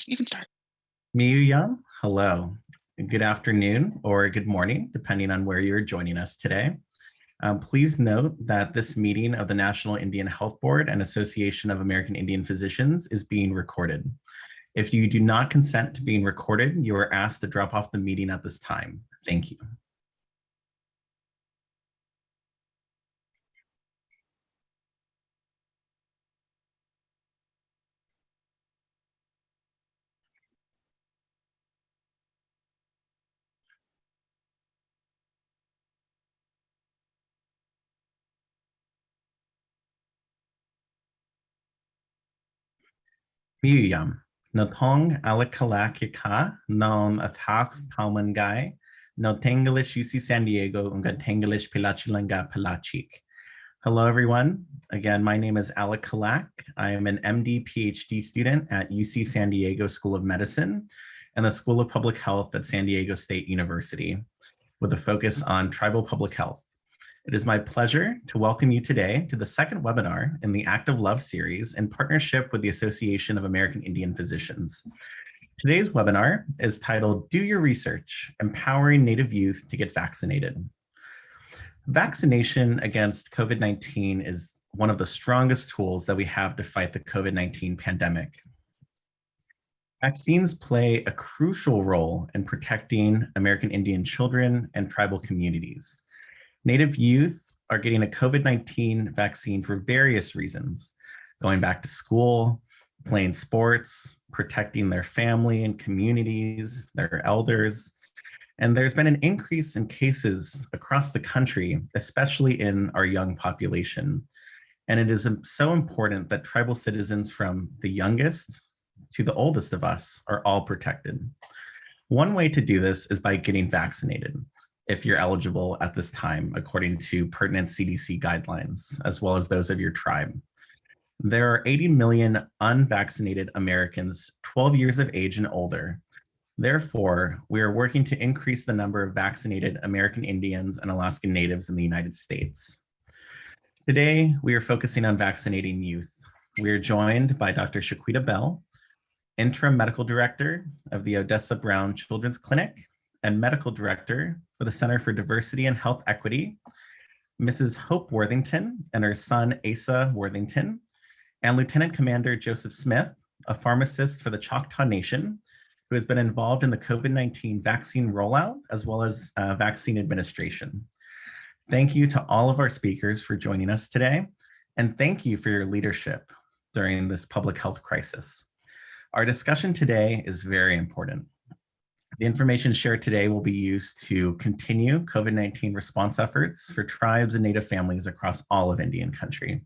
You can start. Miyuyang, hello. Good afternoon or good morning, depending on where you're joining us today. Please note that this meeting of the National Indian Health Board and Association of American Indian Physicians is being recorded. If you do not consent to being recorded, you are asked to drop off the meeting at this time. Thank you. Miyuyam, Notong alakalakika, nom athak palmangai, no Tengalish UC San Diego, unga Tengalish Pilachilanga Palachik. Hello, everyone. Again, my name is Alec Kalak. I am an MD PhD student at UC San Diego School of Medicine and the School of Public Health at San Diego State University, with a focus on tribal public health. It is my pleasure to welcome you today to the second webinar in the Act of Love series in partnership with the Association of American Indian Physicians. Today's webinar is titled, Do Your Research, Empowering Native Youth to Get Vaccinated. Vaccination against COVID-19 is one of the strongest tools that we have to fight the COVID-19 pandemic. Vaccines play a crucial role in protecting American Indian children and tribal communities. Native youth are getting a COVID-19 vaccine for various reasons, going back to school, playing sports, protecting their family and communities, their elders. And there's been an increase in cases across the country, especially in our young population. And it is so important that tribal citizens from the youngest to the oldest of us are all protected. One way to do this is by getting vaccinated, if you're eligible at this time, according to pertinent CDC guidelines, as well as those of your tribe. There are 80 million unvaccinated Americans 12 years of age and older. Therefore, we are working to increase the number of vaccinated American Indians and Alaskan Natives in the United States. Today, we are focusing on vaccinating youth. We are joined by Dr. Shaquita Bell, Interim Medical Director of the Odessa Brown Children's Clinic and Medical Director for the Center for Diversity and Health Equity, Mrs. Hope Worthington and her son, Asa Worthington, and Lieutenant Commander Joseph Smith, a pharmacist for the Choctaw Nation, who has been involved in the COVID-19 vaccine rollout, as well as vaccine administration. Thank you to all of our speakers for joining us today, and thank you for your leadership during this public health crisis. Our discussion today is very important. The information shared today will be used to continue COVID-19 response efforts for tribes and Native families across all of Indian country.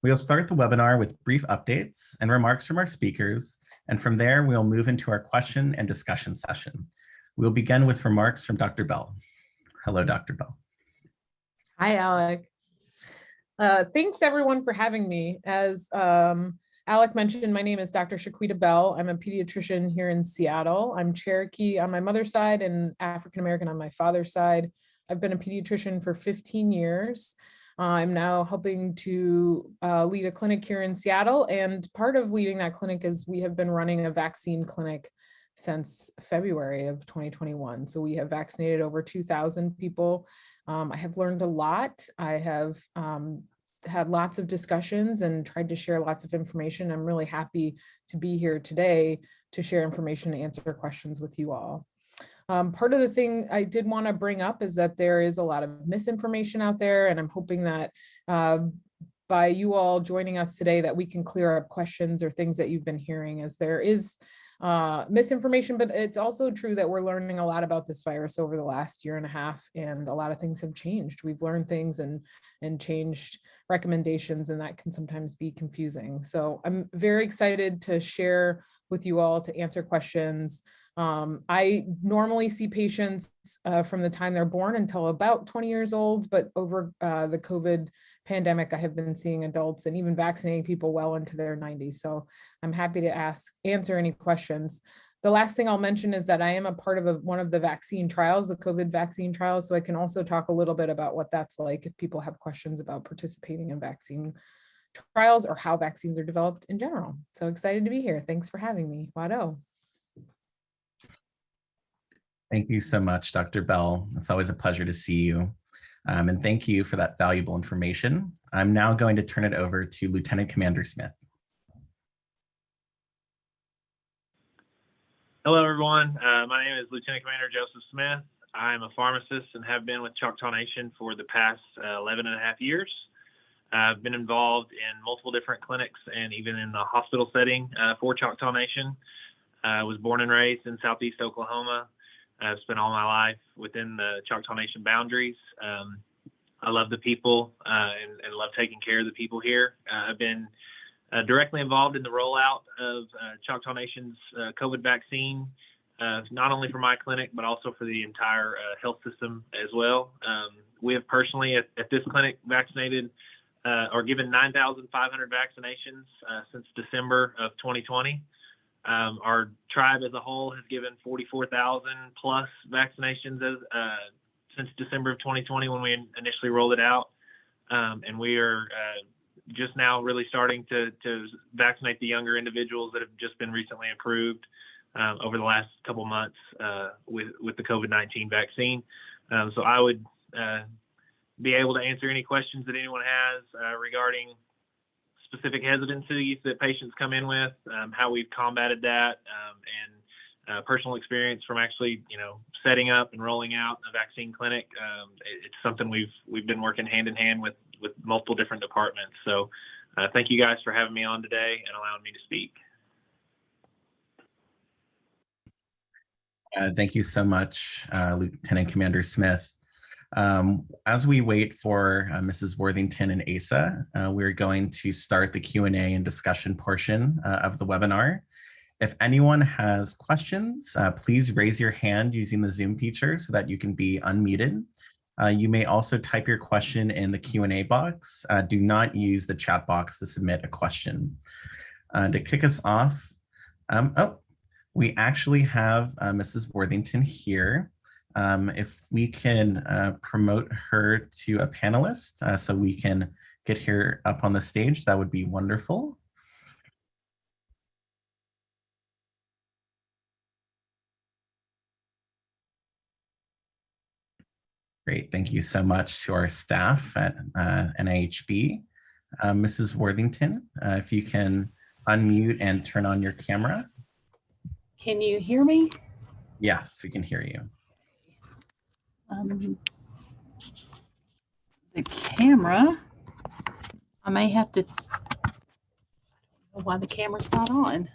We'll start the webinar with brief updates and remarks from our speakers, and from there, we'll move into our question and discussion session. We'll begin with remarks from Dr. Bell. Hello, Dr. Bell. Hi, Alec. Thanks everyone for having me. As Alec mentioned, my name is Dr. Shaquita Bell. I'm a pediatrician here in Seattle. I'm Cherokee on my mother's side and African American on my father's side. I've been a pediatrician for 15 years. I'm now helping to lead a clinic here in Seattle, and part of leading that clinic is we have been running a vaccine clinic since February of 2021. So we have vaccinated over 2,000 people. I have learned a lot. I have had lots of discussions and tried to share lots of information. I'm really happy to be here today to share information and answer questions with you all. Part of the thing I did want to bring up is that there is a lot of misinformation out there, and I'm hoping that by you all joining us today that we can clear up questions or things that you've been hearing, as there is misinformation, but it's also true that we're learning a lot about this virus over the last year and a half, and a lot of things have changed. We've learned things and changed recommendations, and that can sometimes be confusing. So I'm very excited to share with you all, to answer questions. I normally see patients from the time they're born until about 20 years old, but over the COVID pandemic, I have been seeing adults and even vaccinating people well into their 90s. So I'm happy to answer any questions. The last thing I'll mention is that I am a part of one of the vaccine trials, the COVID vaccine trials. So I can also talk a little bit about what that's like if people have questions about participating in vaccine trials or how vaccines are developed in general. So excited to be here. Thanks for having me. Wado. Thank you so much, Dr. Bell. It's always a pleasure to see you. And thank you for that valuable information. I'm now going to turn it over to Lieutenant Commander Smith. Hello, everyone. My name is Lieutenant Commander Joseph Smith. I'm a pharmacist and have been with Choctaw Nation for the past 11 and a half years. I've been involved in multiple different clinics and even in the hospital setting for Choctaw Nation. I was born and raised in Southeast Oklahoma. I've spent all my life within the Choctaw Nation boundaries. I love the people and love taking care of the people here. I've been directly involved in the rollout of Choctaw Nation's COVID vaccine, not only for my clinic, but also for the entire health system as well. We have personally at this clinic vaccinated or given 9,500 vaccinations since December of 2020. Our tribe as a whole has given 44,000 plus vaccinations since December of 2020 when we initially rolled it out. And we are just now really starting to vaccinate the younger individuals that have just been recently approved over the last couple months with the COVID-19 vaccine. So I would be able to answer any questions that anyone has regarding specific hesitancies that patients come in with, how we've combated that, and personal experience from actually, setting up and rolling out a vaccine clinic. It's something we've been working hand in hand with multiple different departments. So thank you guys for having me on today and allowing me to speak. Thank you so much, Lieutenant Commander Smith. As we wait for Mrs. Worthington and Asa, we're going to start the Q&A and discussion portion of the webinar. If anyone has questions, please raise your hand using the Zoom feature so that you can be unmuted. You may also type your question in the Q&A box. Do not use the chat box to submit a question. To kick us off, we actually have Mrs. Worthington here. If we can promote her to a panelist so we can get her up on the stage, that would be wonderful. Great, thank you so much to our staff at NIHB. Mrs. Worthington, if you can unmute and turn on your camera. Can you hear me? Yes, we can hear you. The camera, I may have to, I don't know why the camera's not on.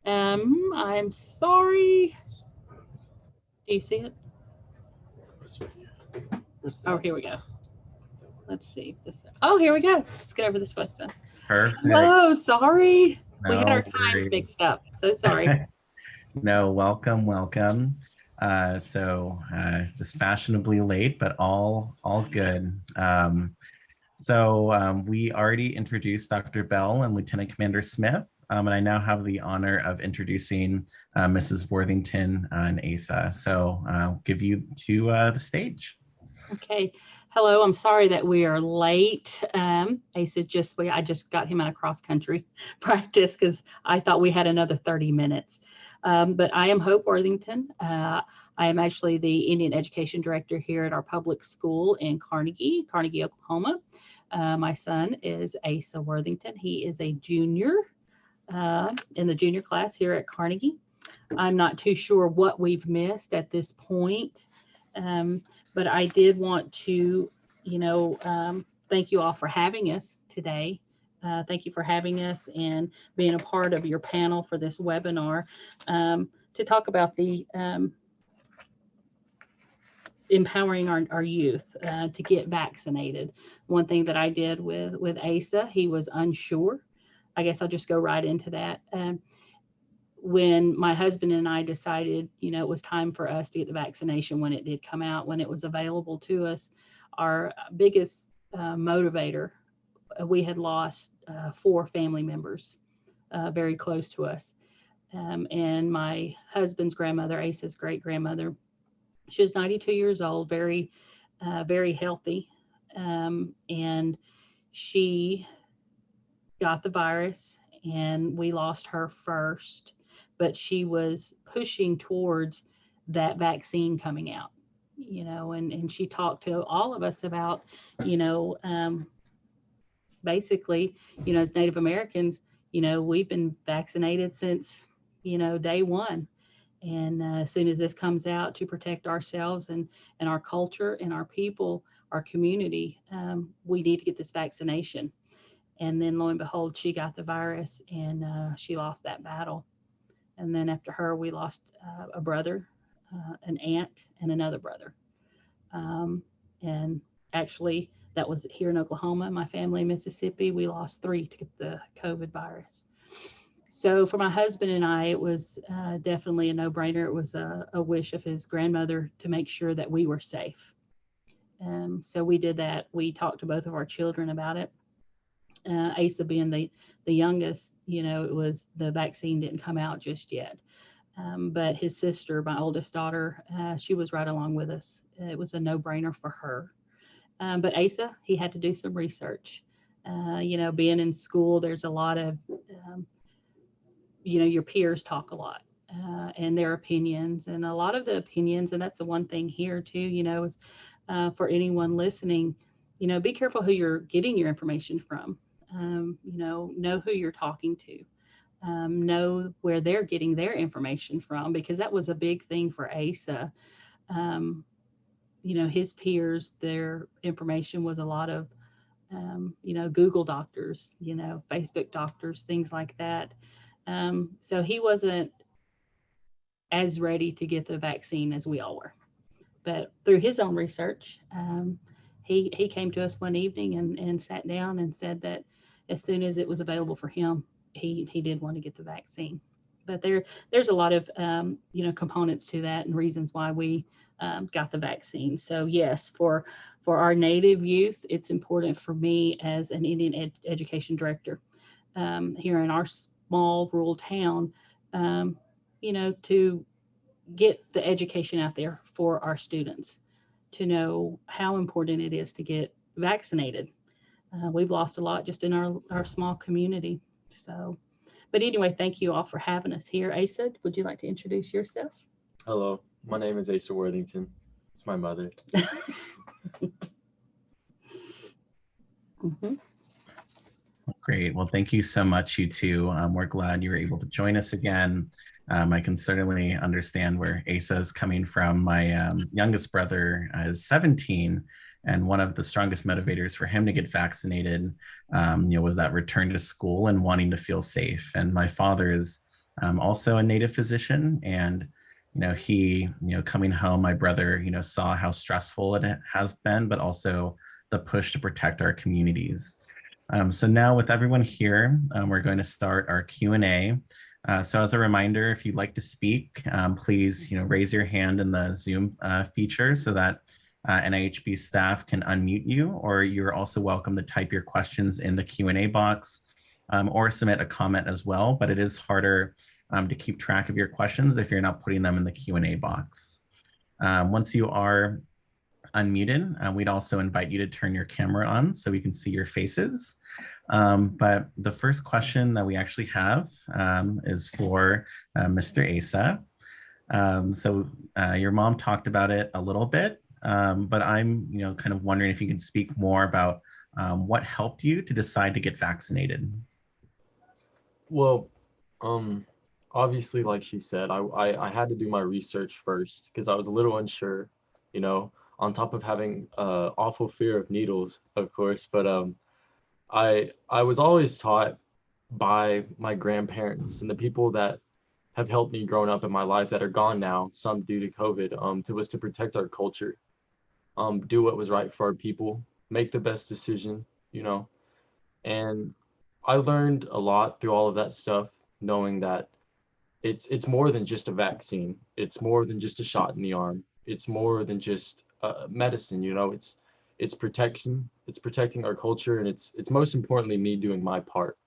I'm sorry. Do you see it? Oh, here we go. Let's see this. Oh, here we go. Let's get over this way then. Perfect. Oh, sorry. We had No our times worries. mixed up. So sorry. No, welcome, welcome. Just fashionably late, but all good. We already introduced Dr. Bell and Lieutenant Commander Smith, and I now have the honor of introducing Mrs. Worthington and Asa. So I'll give you to the stage. Okay. Hello. I'm sorry that we are late. Asa I just got him out of cross country practice because I thought we had another 30 minutes. But I am Hope Worthington. I am actually the Indian Education Director here at our public school in Carnegie, Oklahoma. My son is Asa Worthington. He is a junior in the junior class here at Carnegie. I'm not too sure what we've missed at this point, but I did want to, thank you all for having us today. Thank you for having us and being a part of your panel for this webinar to talk about the empowering our youth to get vaccinated. One thing that I did with Asa, he was unsure. I guess I'll just go right into that. When my husband and I decided, it was time for us to get the vaccination when it did come out, when it was available to us, our biggest motivator, we had lost 4 family members very close to us. And my husband's grandmother, Asa's great grandmother, she was 92 years old, very healthy. And she got the virus and we lost her first, but she was pushing towards that vaccine coming out, and she talked to all of us about, basically, as Native Americans, we've been vaccinated since, day one. And as soon as this comes out, to protect ourselves and our culture and our people, our community, we need to get this vaccination. And then lo and behold, she got the virus and she lost that battle. And then after her, we lost a brother, an aunt, and another brother. And actually, that was here in Oklahoma. My family in Mississippi, we lost 3 to get the COVID virus. So for my husband and I, it was definitely a no-brainer. It was a wish of his grandmother to make sure that we were safe. So we did that. We talked to both of our children about it. Asa being the youngest, it was, the vaccine didn't come out just yet. But his sister, my oldest daughter, she was right along with us. It was a no-brainer for her. But Asa, he had to do some research. Being in school, there's a lot of, your peers talk a lot and their opinions, and a lot of the opinions, and that's the one thing here too, is for anyone listening, be careful who you're getting your information from. Know who you're talking to. Know where they're getting their information from, because that was a big thing for Asa. His peers, their information was a lot of, Google doctors, Facebook doctors, things like that. So he wasn't as ready to get the vaccine as we all were. But through his own research, he came to us one evening and sat down and said that as soon as it was available for him, he did want to get the vaccine. But there's a lot of components to that and reasons why we got the vaccine. So yes, for our Native youth, it's important for me as an Indian education director here in our small rural town, to get the education out there for our students, to know how important it is to get vaccinated. We've lost a lot just in our small community. So, but anyway, thank you all for having us here. Asa, would you like to introduce yourself? Hello, my name is Asa Worthington. It's my mother. Mm-hmm. Great. Well, thank you so much, you two. We're glad you were able to join us again. I can certainly understand where Asa is coming from. My youngest brother is 17, and one of the strongest motivators for him to get vaccinated, was that return to school and wanting to feel safe. And my father is also a Native physician, and he, coming home, my brother, saw how stressful it has been, but also the push to protect our communities. So now with everyone here, we're going to start our Q&A. So as a reminder, if you'd like to speak, please raise your hand in the Zoom feature so that NIHB staff can unmute you, or you're also welcome to type your questions in the Q&A box or submit a comment as well, but it is harder to keep track of your questions if you're not putting them in the Q&A box. Once you are unmuted, we'd also invite you to turn your camera on so we can see your faces. But the first question that we actually have is for Mr. Asa. So your mom talked about it a little bit, but I'm kind of wondering if you can speak more about what helped you to decide to get vaccinated. Well, obviously, like she said, I had to do my research first because I was a little unsure, on top of having awful fear of needles, of course. But I was always taught by my grandparents and the people that have helped me growing up in my life that are gone now, some due to COVID, to protect our culture, do what was right for our people, make the best decision, And I learned a lot through all of that stuff, knowing that it's more than just a vaccine. It's more than just a shot in the arm. It's more than just medicine. It's protection. It's protecting our culture, and it's most importantly me doing my part.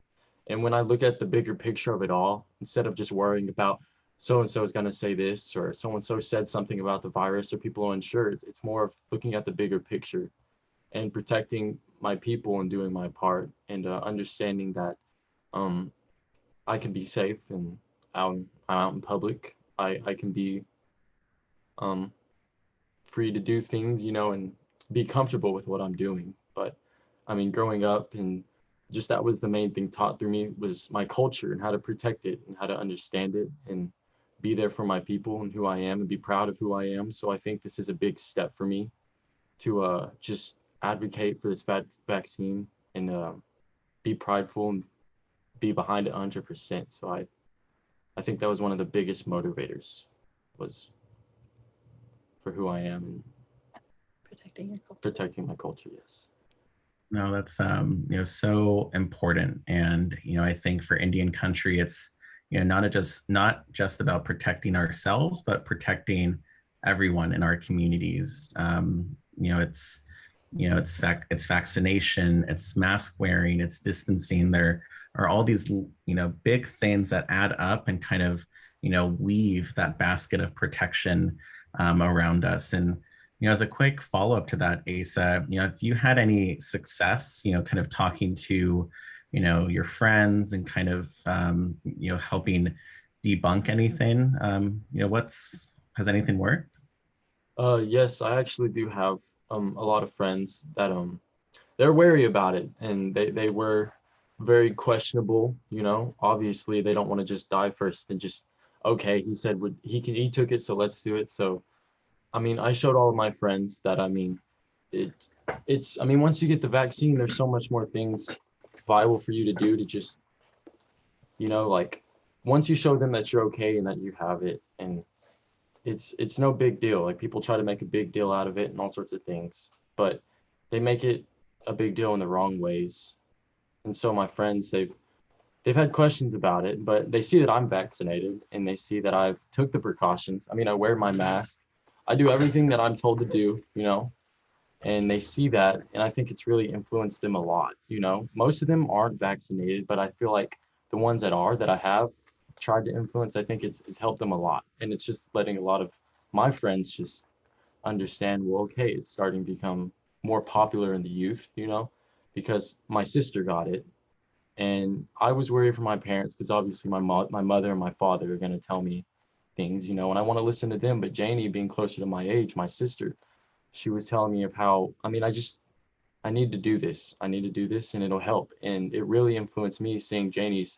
And when I look at the bigger picture of it all, instead of just worrying about so and so is going to say this or so and so said something about the virus or people are unsure, it's more of looking at the bigger picture and protecting my people and doing my part, and understanding that I can be safe and I'm out in public. I can be um, free to do things, and be comfortable with what I'm doing. But I mean, growing up and just that was the main thing taught through me was my culture and how to protect it and how to understand it and be there for my people and who I am and be proud of who I am. So I think this is a big step for me to just advocate for this vaccine and be prideful and be behind it 100%. So I think that was one of the biggest motivators was for who I am and Protecting your culture. protecting my culture. Yes. No, that's so important. And I think for Indian country, it's not just about protecting ourselves, but protecting everyone in our communities. It's vaccination, it's mask wearing, it's distancing. There are all these big things that add up and kind of weave that basket of protection around us. And as a quick follow-up to that, Asa, if you had any success, kind of talking to, your friends and kind of, helping debunk anything, has anything worked? Yes, I actually do have a lot of friends that they're wary about it and they were very questionable, Obviously they don't want to just die first and just okay, he said he took it, so let's do it. So I mean, I showed all of my friends that it it's I mean, once you get the vaccine, there's so much more things viable for you to do to just, like once you show them that you're okay and that you have it, and it's no big deal. Like people try to make a big deal out of it and all sorts of things, but they make it a big deal in the wrong ways. And so my friends, they've had questions about it, but they see that I'm vaccinated and they see that I've took the precautions. I mean, I wear my mask. I do everything that I'm told to do, and they see that. And I think it's really influenced them a lot. Most of them aren't vaccinated, but I feel like the ones that I have tried to influence, I think it's helped them a lot. And it's just letting a lot of my friends just understand, well, okay, it's starting to become more popular in the youth, because my sister got it and I was worried for my parents because obviously my mother and my father are going to tell me things, and I want to listen to them. But Janie, being closer to my age, my sister, she was telling me of how, I mean, I need to do this. I need to do this and it'll help. And it really influenced me seeing Janie's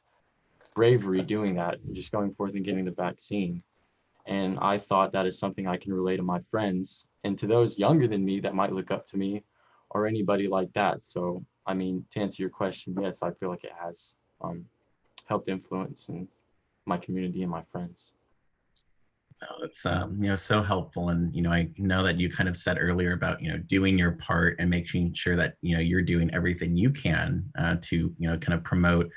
bravery doing that and just going forth and getting the vaccine. And I thought that is something I can relate to my friends and to those younger than me that might look up to me or anybody like that. So, I mean, to answer your question, yes, I feel like it has helped influence in my community and my friends. It's so helpful. And I know that you kind of said earlier about doing your part and making sure that you're doing everything you can to kind of promote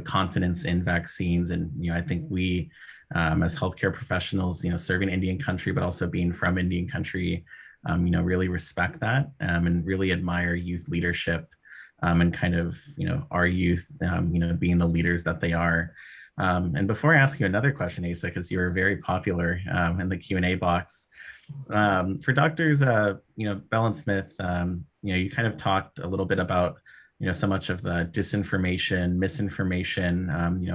confidence in vaccines. And I think we as healthcare professionals, serving Indian country, but also being from Indian country, really respect that and really admire youth leadership and kind of our youth being the leaders that they are. And before I ask you another question, Asa, because you were very popular in the Q&A box, for doctors, Bell and Smith, you kind of talked a little bit about, so much of the disinformation, misinformation,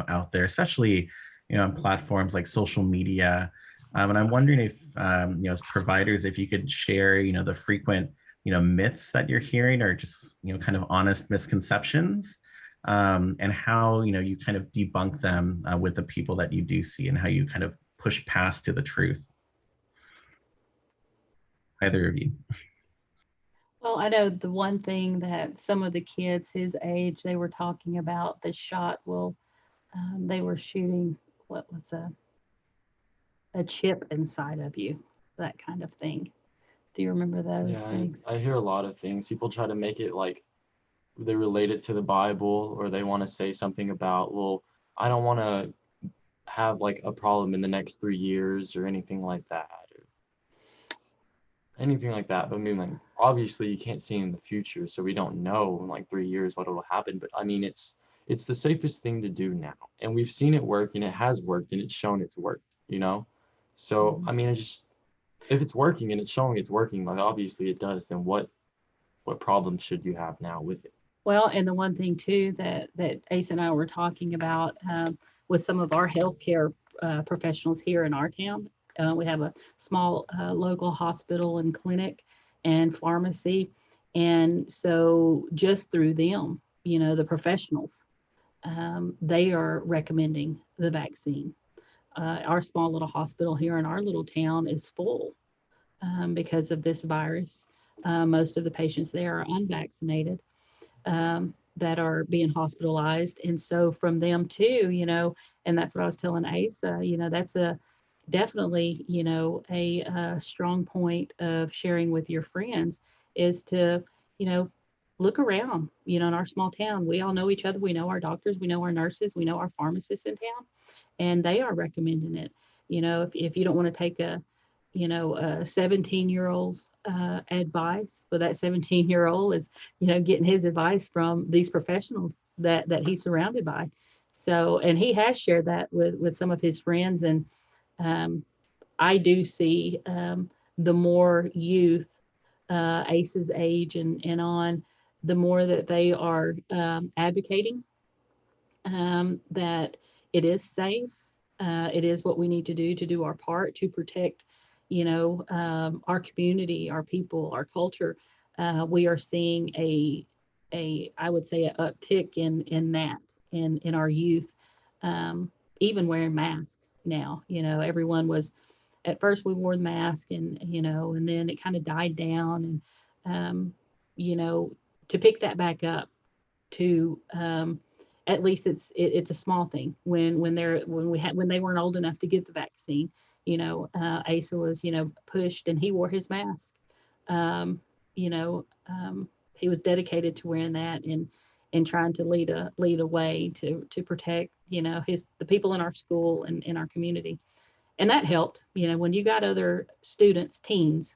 out there, especially, on platforms like social media. And I'm wondering if, as providers, if you could share, the frequent, myths that you're hearing or just, kind of honest misconceptions. And how you kind of debunk them with the people that you do see and how you kind of push past to the truth. Either of you. Well, I know the one thing that some of the kids his age, they were talking about the shot. Well, they were shooting, what was a chip inside of you, that kind of thing. Do you remember those things? I hear a lot of things. People try to make it like they relate it to the Bible, or they want to say something about, well, I don't want to have like a problem in the next 3 years or anything like that. But I mean, like, obviously you can't see in the future, so we don't know in like 3 years what will happen. But I mean, it's the safest thing to do now, and we've seen it work, and it has worked, and it's shown it's worked. So I mean, if it's working and it's showing it's working, like obviously it does, then what what problems should you have now with it? Well, and the one thing too that Ace and I were talking about with some of our healthcare professionals here in our town, we have a small local hospital and clinic and pharmacy, and so just through them, the professionals, they are recommending the vaccine. Our small little hospital here in our little town is full because of this virus. Most of the patients there are unvaccinated that are being hospitalized. And so from them too, and that's what I was telling Asa, that's a definitely, a strong point of sharing with your friends is to, look around, in our small town. We all know each other. We know our doctors, we know our nurses, we know our pharmacists in town, and they are recommending it. If you don't want to take a 17-year-old's advice, but that 17-year-old is, getting his advice from these professionals that he's surrounded by. So, and he has shared that with some of his friends. And I do see the more youth, Ace's age and on, the more that they are advocating that it is safe. It is what we need to do our part to protect, our community, our people, our culture. We are seeing I would say, an uptick in that in our youth, even wearing masks now. Everyone was, at first we wore the mask, and then it kind of died down, and to pick that back up to at least it's a small thing when they weren't old enough to get the vaccine. Asa was pushed, and he wore his mask. He was dedicated to wearing that and trying to lead a way to protect the people in our school and in our community. And that helped. When you got other students, teens,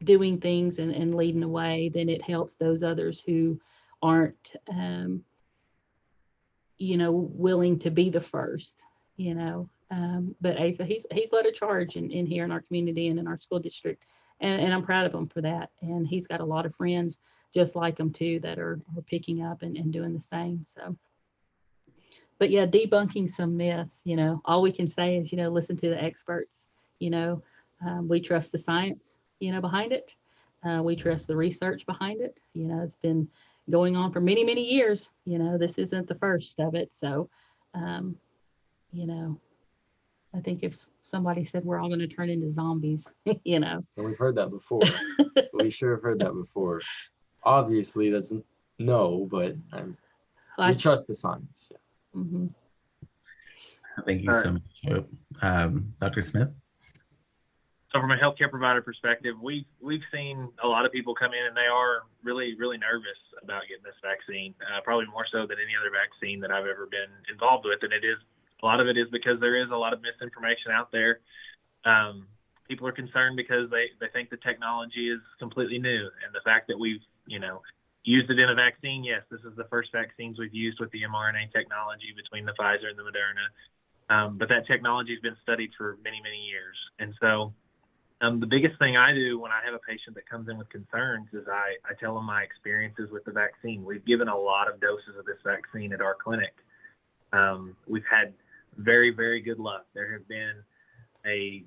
doing things and leading the way, then it helps those others who aren't willing to be the first. But Asa, he's led a charge in here in our community and in our school district, and I'm proud of him for that. And he's got a lot of friends just like him too that are picking up and doing the same. So, but yeah, debunking some myths. All we can say is listen to the experts. We trust the science behind it. We trust the research behind it. It's been going on for many, many years. This isn't the first of it. So, I think if somebody said we're all going to turn into zombies, And we've heard that before. We sure have heard that before. Obviously, that's no, but we trust the science. Yeah. Mm-hmm. Thank you so much, Dr. Smith. So from a healthcare provider perspective, we've seen a lot of people come in and they are really, really nervous about getting this vaccine, probably more so than any other vaccine that I've ever been involved with. And a lot of it is because there is a lot of misinformation out there. People are concerned because they think the technology is completely new, and the fact that we've used it in a vaccine. Yes, this is the first vaccines we've used with the mRNA technology between the Pfizer and the Moderna, but that technology has been studied for many, many years. And so the biggest thing I do when I have a patient that comes in with concerns is I tell them my experiences with the vaccine. We've given a lot of doses of this vaccine at our clinic. We've had very, very good luck. There have been a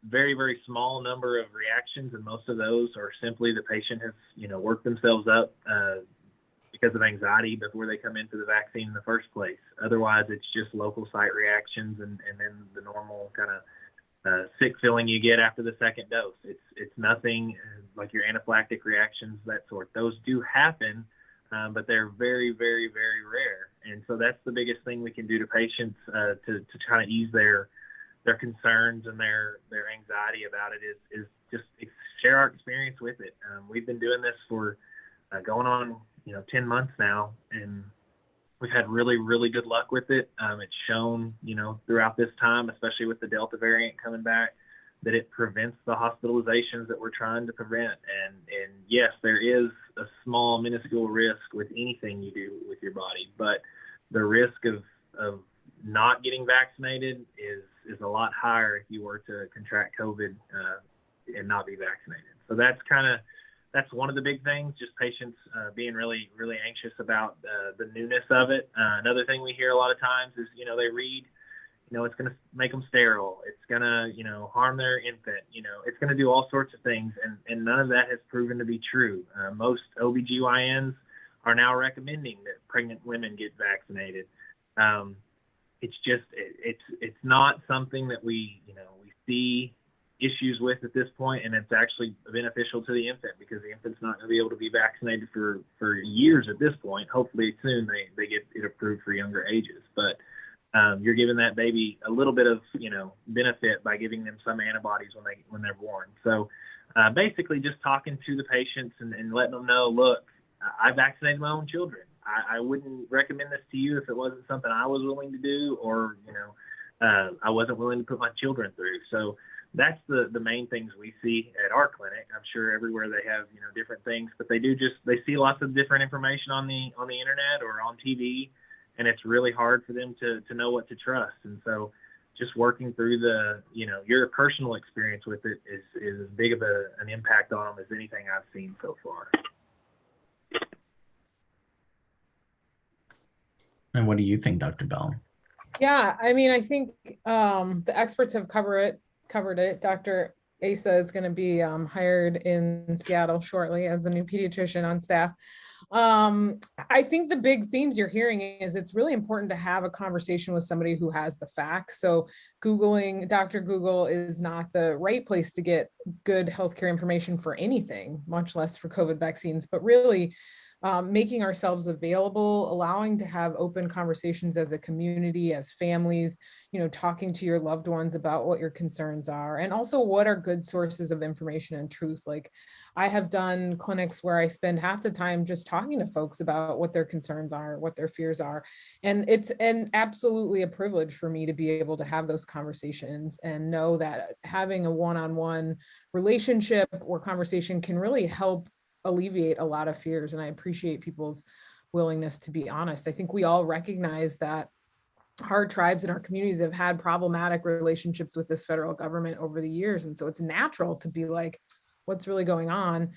very, very small number of reactions, and most of those are simply the patient has, worked themselves up because of anxiety before they come into the vaccine in the first place. Otherwise, it's just local site reactions and then the normal kind of sick feeling you get after the second dose. It's nothing like your anaphylactic reactions, that sort. Those do happen, but they're very, very, very rare. And so that's the biggest thing we can do to patients to kind of ease their concerns and their anxiety about it is just share our experience with it. We've been doing this for going on 10 months now, and we've had really, really good luck with it. It's shown, throughout this time, especially with the Delta variant coming back, that it prevents the hospitalizations that we're trying to prevent. And yes, there is a small, minuscule risk with anything you do with your body, but the risk of not getting vaccinated is a lot higher if you were to contract COVID and not be vaccinated. So that's one of the big things, just patients being really, really anxious about the newness of it. Another thing we hear a lot of times is, they read, it's going to make them sterile. It's going to, harm their infant. It's going to do all sorts of things. And none of that has proven to be true. Most OBGYNs are now recommending that pregnant women get vaccinated. It's just, it's not something that we see issues with at this point, and it's actually beneficial to the infant because the infant's not going to be able to be vaccinated for years at this point. Hopefully soon they get it approved for younger ages, but you're giving that baby a little bit of benefit by giving them some antibodies when they're born. So basically just talking to the patients and letting them know, look, I vaccinated my own children. I wouldn't recommend this to you if it wasn't something I was willing to do, or I wasn't willing to put my children through. So that's the main things we see at our clinic. I'm sure everywhere they have different things, but they see lots of different information on the internet or on TV, and it's really hard for them to know what to trust. And so just working through your personal experience with it is as big of an impact on them as anything I've seen so far. And what do you think, Dr. Bell? Yeah, I mean, I think the experts have covered it. Dr. Asa is going to be hired in Seattle shortly as the new pediatrician on staff. I think the big themes you're hearing is it's really important to have a conversation with somebody who has the facts. So Googling Dr. Google is not the right place to get good healthcare information for anything, much less for COVID vaccines, but really making ourselves available, allowing to have open conversations as a community, as families, talking to your loved ones about what your concerns are, and also what are good sources of information and truth. Like I have done clinics where I spend half the time just talking to folks about what their concerns are, what their fears are. And it's absolutely a privilege for me to be able to have those conversations and know that having a one-on-one relationship or conversation can really help alleviate a lot of fears. And I appreciate people's willingness to be honest. I think we all recognize that our tribes and our communities have had problematic relationships with this federal government over the years. And so it's natural to be like, what's really going on?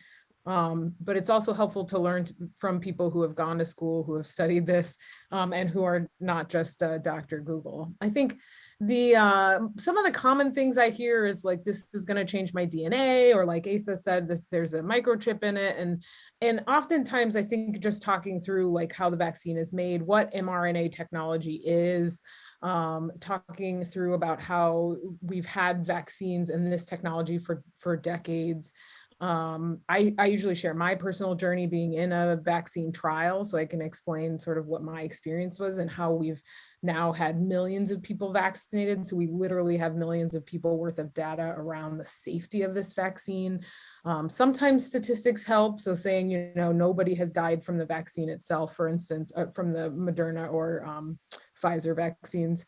But it's also helpful to learn from people who have gone to school, who have studied this, and who are not just Dr. Google. I think some of the common things I hear is like, this is going to change my DNA, or like Asa said, there's a microchip in it. And oftentimes I think just talking through like how the vaccine is made, what mRNA technology is, talking through about how we've had vaccines and this technology for decades. I usually share my personal journey being in a vaccine trial, so I can explain sort of what my experience was and how we've now had millions of people vaccinated. So we literally have millions of people worth of data around the safety of this vaccine. Sometimes statistics help. So saying, nobody has died from the vaccine itself, for instance, from the Moderna or Pfizer vaccines.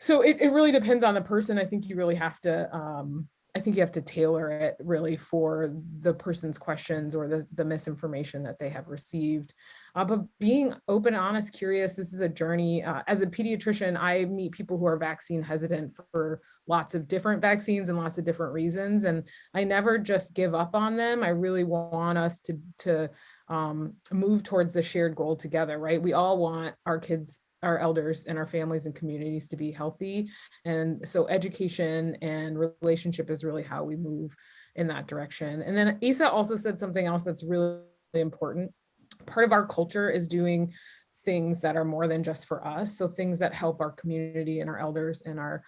So it really depends on the person. I think you really have to tailor it really for the person's questions or the misinformation that they have received. But being open, honest, curious, this is a journey. As a pediatrician, I meet people who are vaccine hesitant for lots of different vaccines and lots of different reasons. And I never just give up on them. I really want us to move towards the shared goal together, right? We all want our kids, our elders, and our families and communities to be healthy. And so education and relationship is really how we move in that direction. And then Asa also said something else that's really important. Part of our culture is doing things that are more than just for us. So things that help our community and our elders and our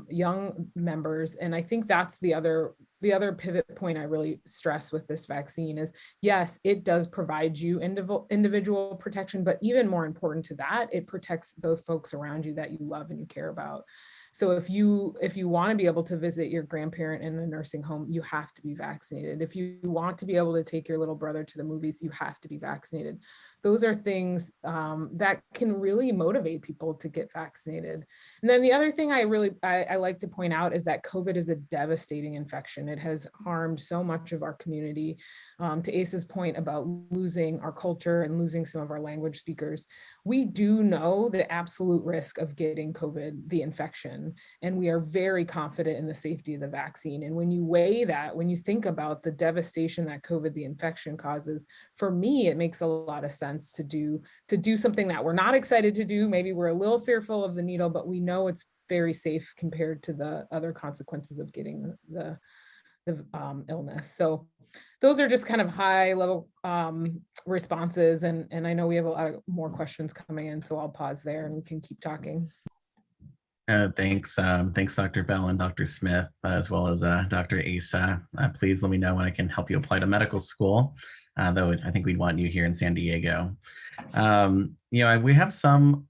young members. And I think that's the other pivot point I really stress with this vaccine is, yes, it does provide you individual protection, but even more important to that, it protects the folks around you that you love and you care about. So if you want to be able to visit your grandparent in a nursing home, you have to be vaccinated. If you want to be able to take your little brother to the movies, you have to be vaccinated. Those are things that can really motivate people to get vaccinated. And then the other thing I like to point out is that COVID is a devastating infection. It has harmed so much of our community. To Asa's point about losing our culture and losing some of our language speakers, we do know the absolute risk of getting COVID, the infection. vaccine. And we are very confident in the safety of the vaccine. And when you weigh that, when you think about the devastation that COVID, the infection causes, for me, it makes a lot of sense to do something that we're not excited to do. Maybe we're a little fearful of the needle, but we know it's very safe compared to the other consequences of getting the illness. So those are just kind of high level responses. And I know we have a lot more questions coming in, so I'll pause there and we can keep talking. Thanks, Dr. Bell and Dr. Smith, as well as Dr. Asa. Please let me know when I can help you apply to medical school, though I think we'd want you here in San Diego. We have some,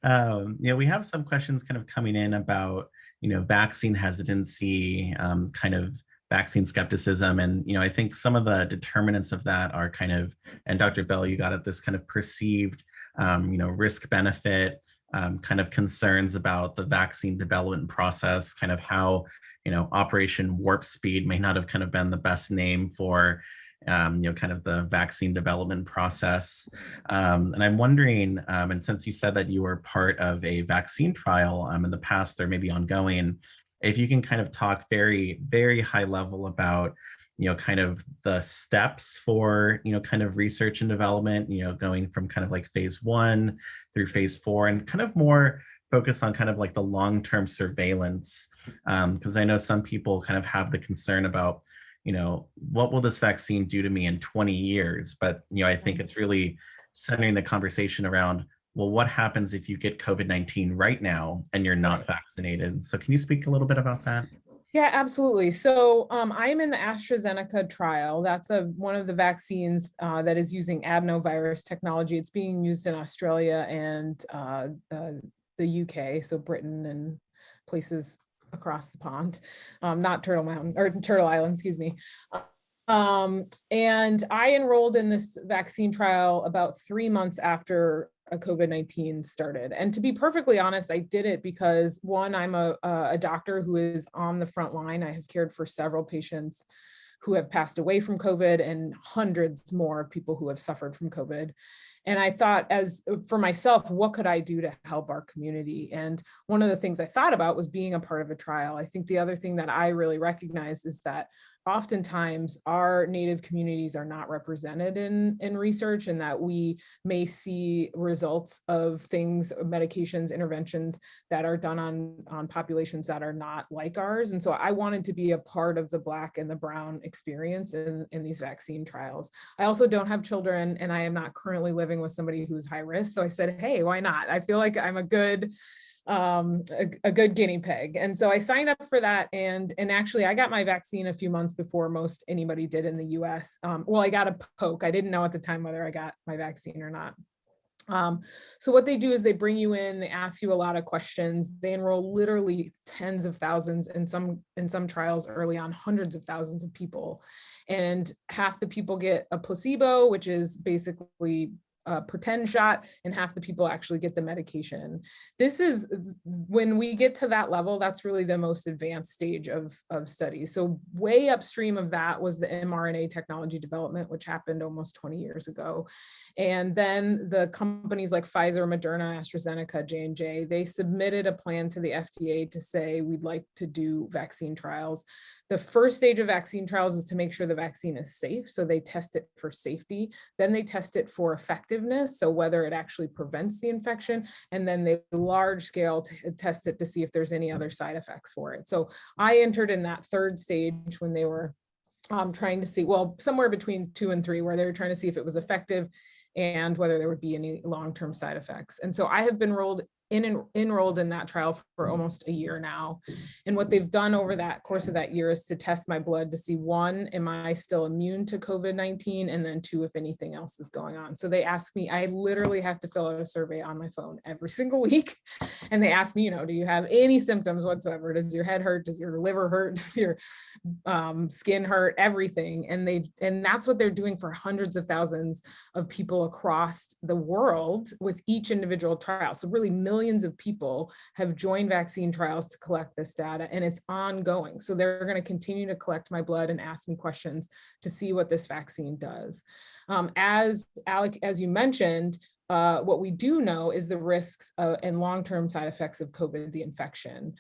we have some questions kind of coming in about, vaccine hesitancy, kind of vaccine skepticism. And, I think some of the determinants of that are kind of, and Dr. Bell, you got at this kind of perceived, risk benefit, kind of concerns about the vaccine development process, kind of how, Operation Warp Speed may not have kind of been the best name for, kind of the vaccine development process. And I'm wondering, and since you said that you were part of a vaccine trial in the past, or maybe ongoing, if you can kind of talk very, very high level about, kind of the steps for, kind of research and development, going from kind of like phase 1 through phase 4, and kind of more focus on kind of like the long-term surveillance. Because I know some people kind of have the concern about, what will this vaccine do to me in 20 years? But, I think it's really centering the conversation around, well, what happens if you get COVID-19 right now and you're not vaccinated? So can you speak a little bit about that? Yeah, absolutely. So I'm in the AstraZeneca trial. That's one of the vaccines that is using adenovirus technology. It's being used in Australia and the UK, so Britain and places across the pond, not Turtle Mountain or Turtle Island, excuse me. And I enrolled in this vaccine trial about 3 months after COVID-19 started. And to be perfectly honest, I did it because, one, I'm a doctor who is on the front line. I have cared for several patients who have passed away from COVID and hundreds more of people who have suffered from COVID. And I thought, as for myself, what could I do to help our community? And one of the things I thought about was being a part of a trial. I think the other thing that I really recognize is that oftentimes our Native communities are not represented in research, and that we may see results of things, medications, interventions that are done on populations that are not like ours. And so I wanted to be a part of the Black and the Brown experience in these vaccine trials. I also don't have children, and I am not currently living with somebody who's high risk. So I said, hey, why not? I feel like I'm a good guinea pig. And so I signed up for that. And actually I got my vaccine a few months before most anybody did in the US. Well, I got a poke. I didn't know at the time whether I got my vaccine or not. So what they do is they bring you in, they ask you a lot of questions. They enroll literally tens of thousands, and in some trials early on, hundreds of thousands of people. And half the people get a placebo, which is basically a pretend shot, and half the people actually get the medication. This is, when we get to that level, that's really the most advanced stage of study. So way upstream of that was the mRNA technology development, which happened almost 20 years ago. And then the companies like Pfizer, Moderna, AstraZeneca, J&J, they submitted a plan to the FDA to say, we'd like to do vaccine trials. The first stage of vaccine trials is to make sure the vaccine is safe. So they test it for safety. Then they test it for effectiveness, so whether it actually prevents the infection. And then they large scale test it to see if there's any other side effects for it. So I entered in that third stage when they were trying to see, well, somewhere between 2 and 3, where they were trying to see if it was effective and whether there would be any long-term side effects. And so I have been enrolled in that trial for almost a year now. And what they've done over that course of that year is to test my blood to see, 1, am I still immune to COVID-19? And then 2, if anything else is going on. So they ask me, I literally have to fill out a survey on my phone every single week. And they ask me, do you have any symptoms whatsoever? Does your head hurt? Does your liver hurt? Does your skin hurt? Everything. And that's what they're doing for hundreds of thousands of people across the world with each individual trial. So really millions of people have joined vaccine trials to collect this data, and it's ongoing. So they're going to continue to collect my blood and ask me questions to see what this vaccine does. As Alec, as you mentioned, what we do know is the risks and long-term side effects of COVID, the infection.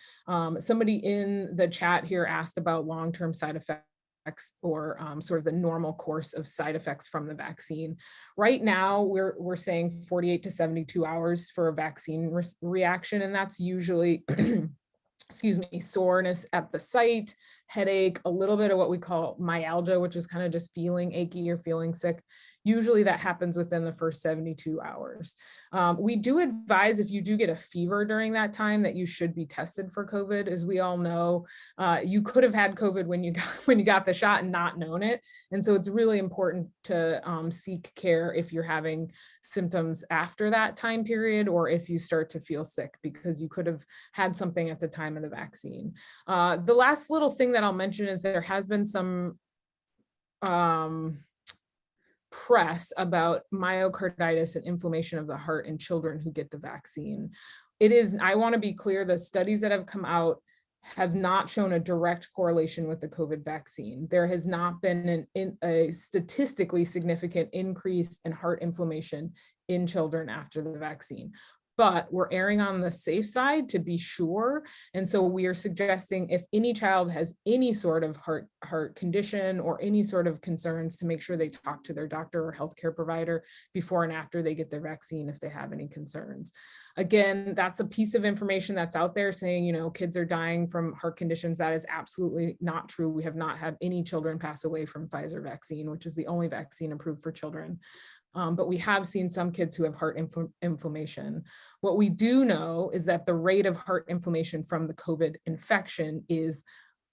Somebody in the chat here asked about long-term side effects or sort of the normal course of side effects from the vaccine. Right now, we're saying 48 to 72 hours for a vaccine reaction, and that's usually, excuse me, soreness at the site, headache, a little bit of what we call myalgia, which is kind of just feeling achy or feeling sick. Usually that happens within the first 72 hours. We do advise if you do get a fever during that time that you should be tested for COVID. As we all know, you could have had COVID when you got the shot and not known it. And so it's really important to seek care if you're having symptoms after that time period, or if you start to feel sick, because you could have had something at the time of the vaccine. The last little thing that I'll mention is there has been some press about myocarditis and inflammation of the heart in children who get the vaccine. I want to be clear, the studies that have come out have not shown a direct correlation with the COVID vaccine. There has not been a statistically significant increase in heart inflammation in children after the vaccine. But we're erring on the safe side to be sure. And so we are suggesting if any child has any sort of heart condition or any sort of concerns, to make sure they talk to their doctor or healthcare provider before and after they get their vaccine if they have any concerns. Again, that's a piece of information that's out there saying, kids are dying from heart conditions. That is absolutely not true. We have not had any children pass away from Pfizer vaccine, which is the only vaccine approved for children. But we have seen some kids who have heart inflammation. What we do know is that the rate of heart inflammation from the COVID infection is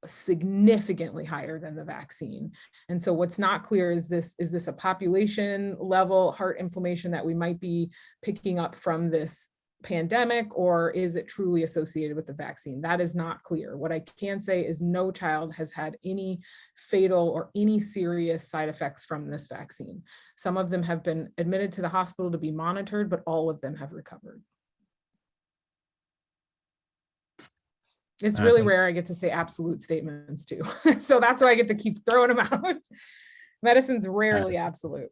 significantly higher than the vaccine. And so what's not clear is this a population level heart inflammation that we might be picking up from this pandemic, or is it truly associated with the vaccine? That is not clear. What I can say is no child has had any fatal or any serious side effects from this vaccine. Some of them have been admitted to the hospital to be monitored, but all of them have recovered. It's really rare I get to say absolute statements too. So that's why I get to keep throwing them out. Medicine's rarely absolute.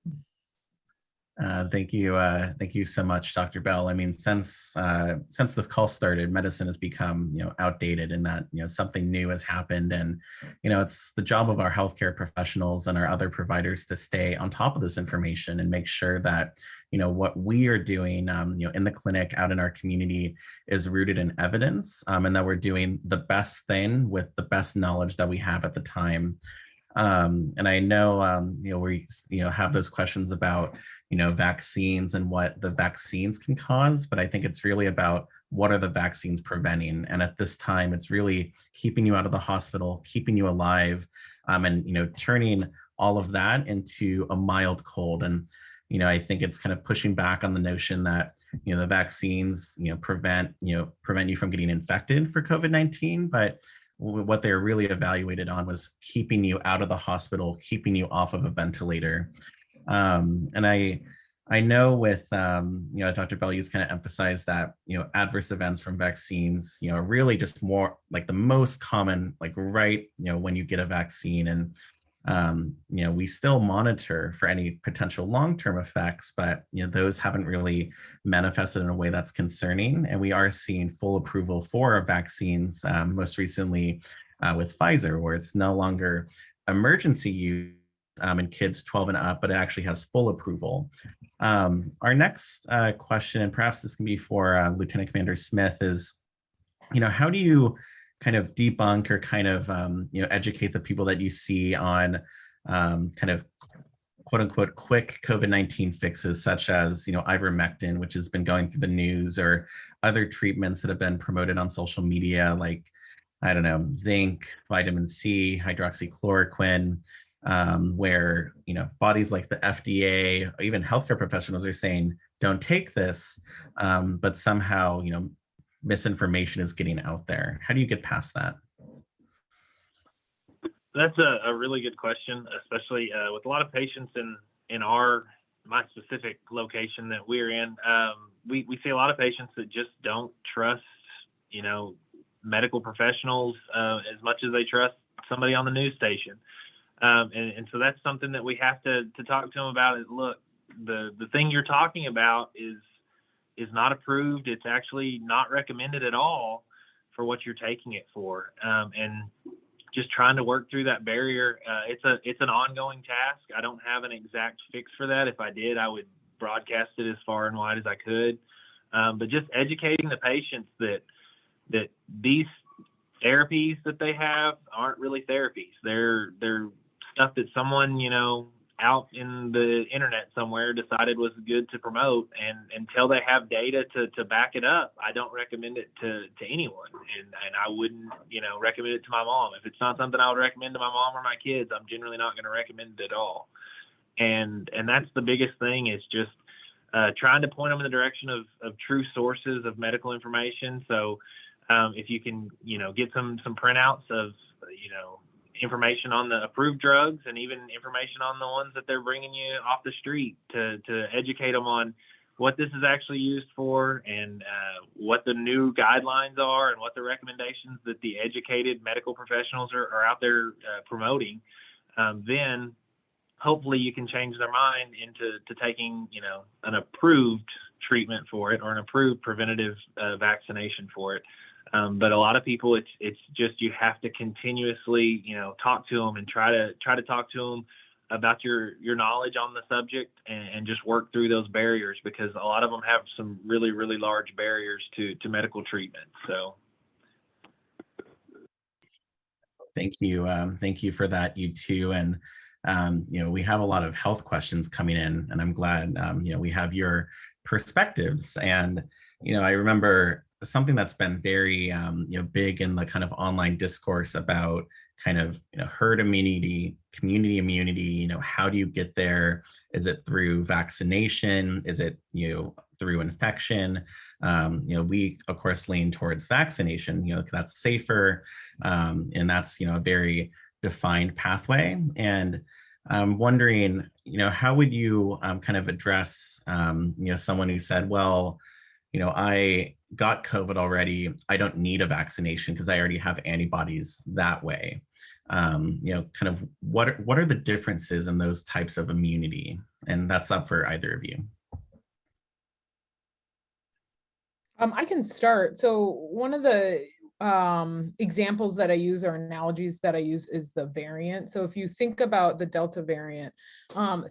Thank you so much, Dr. Bell. I mean, since this call started, medicine has become, outdated, and that, something new has happened. And, it's the job of our healthcare professionals and our other providers to stay on top of this information and make sure that, what we are doing, in the clinic, out in our community, is rooted in evidence, and that we're doing the best thing with the best knowledge that we have at the time. And I know, we, have those questions about, vaccines and what the vaccines can cause, but I think it's really about what are the vaccines preventing. And at this time, it's really keeping you out of the hospital, keeping you alive, and, turning all of that into a mild cold. And, I think it's kind of pushing back on the notion that, the vaccines, prevent you from getting infected for COVID-19, but what they were really evaluated on was keeping you out of the hospital, keeping you off of a ventilator. And I know with, Dr. Bell, you kind of emphasized that, adverse events from vaccines, really just more like the most common, like right, when you get a vaccine. And, we still monitor for any potential long-term effects, but, those haven't really manifested in a way that's concerning. And we are seeing full approval for our vaccines, most recently with Pfizer, where it's no longer emergency use in kids 12 and up, but it actually has full approval. Our next question, and perhaps this can be for Lieutenant Commander Smith, is, how do you kind of debunk or kind of, educate the people that you see on kind of quote unquote quick COVID-19 fixes, such as, ivermectin, which has been going through the news, or other treatments that have been promoted on social media, like, I don't know, zinc, vitamin C, hydroxychloroquine, where, bodies like the FDA, or even healthcare professionals are saying, don't take this, but somehow, misinformation is getting out there. How do you get past that? That's a really good question, especially with a lot of patients in my specific location that we're in. We see a lot of patients that just don't trust, medical professionals as much as they trust somebody on the news station. And so that's something that we have to talk to them about is, look, the thing you're talking about is not approved. It's actually not recommended at all for what you're taking it for. And just trying to work through that barrier. It's an ongoing task. I don't have an exact fix for that. If I did, I would broadcast it as far and wide as I could. But just educating the patients that these therapies that they have aren't really therapies. They're stuff that someone, out in the internet somewhere decided was good to promote, and until they have data to back it up, I don't recommend it to anyone, and I wouldn't recommend it to my mom. If it's not something I would recommend to my mom or my kids, I'm generally not going to recommend it at all. And that's the biggest thing, is just trying to point them in the direction of true sources of medical information. So if you can get some printouts of information on the approved drugs, and even information on the ones that they're bringing you off the street, to educate them on what this is actually used for, and what the new guidelines are, and what the recommendations that the educated medical professionals are out there promoting, then hopefully you can change their mind into taking an approved treatment for it, or an approved preventative vaccination for it. But a lot of people, it's just, you have to continuously, talk to them, and try to talk to them about your knowledge on the subject, and just work through those barriers, because a lot of them have some really, really large barriers to medical treatment. So. Thank you. Thank you for that, you too. And, we have a lot of health questions coming in, and I'm glad, we have your perspectives. And, I remember something that's been very, big in the kind of online discourse about kind of, herd immunity, community immunity. How do you get there? Is it through vaccination? Is it, through infection? We of course lean towards vaccination. That's safer, and that's a very defined pathway. And I'm wondering, how would you kind of address, someone who said, well, I got COVID already, I don't need a vaccination because I already have antibodies that way. Kind of what are the differences in those types of immunity? And that's up for either of you. I can start. So one of the examples that I use, or analogies that I use, is the variant. So if you think about the Delta variant,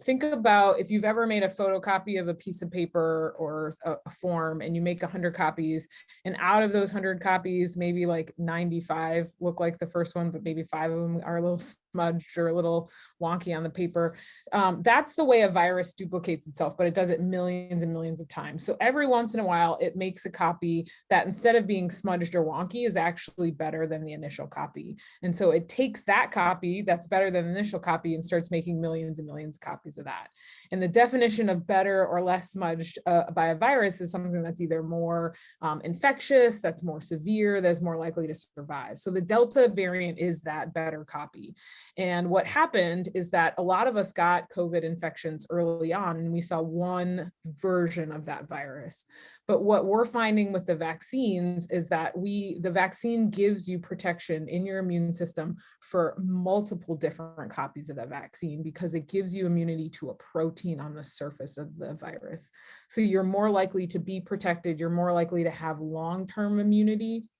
think about if you've ever made a photocopy of a piece of paper or a form, and you make 100 copies, and out of those 100 copies, maybe like 95 look like the first one, but maybe 5 of them are a little smudged or a little wonky on the paper. That's the way a virus duplicates itself, but it does it millions and millions of times. So every once in a while, it makes a copy that, instead of being smudged or wonky, is actually better than the initial copy. And so it takes that copy that's better than the initial copy and starts making millions and millions of copies of that. And the definition of better or less smudged by a virus is something that's either more infectious, that's more severe, that's more likely to survive. So the Delta variant is that better copy. And what happened is that a lot of us got COVID infections early on, and we saw one version of that virus. But what we're finding with the vaccines is that the vaccine gives you protection in your immune system for multiple different copies of the vaccine, because it gives you immunity to a protein on the surface of the virus. So you're more likely to be protected, you're more likely to have long-term immunity,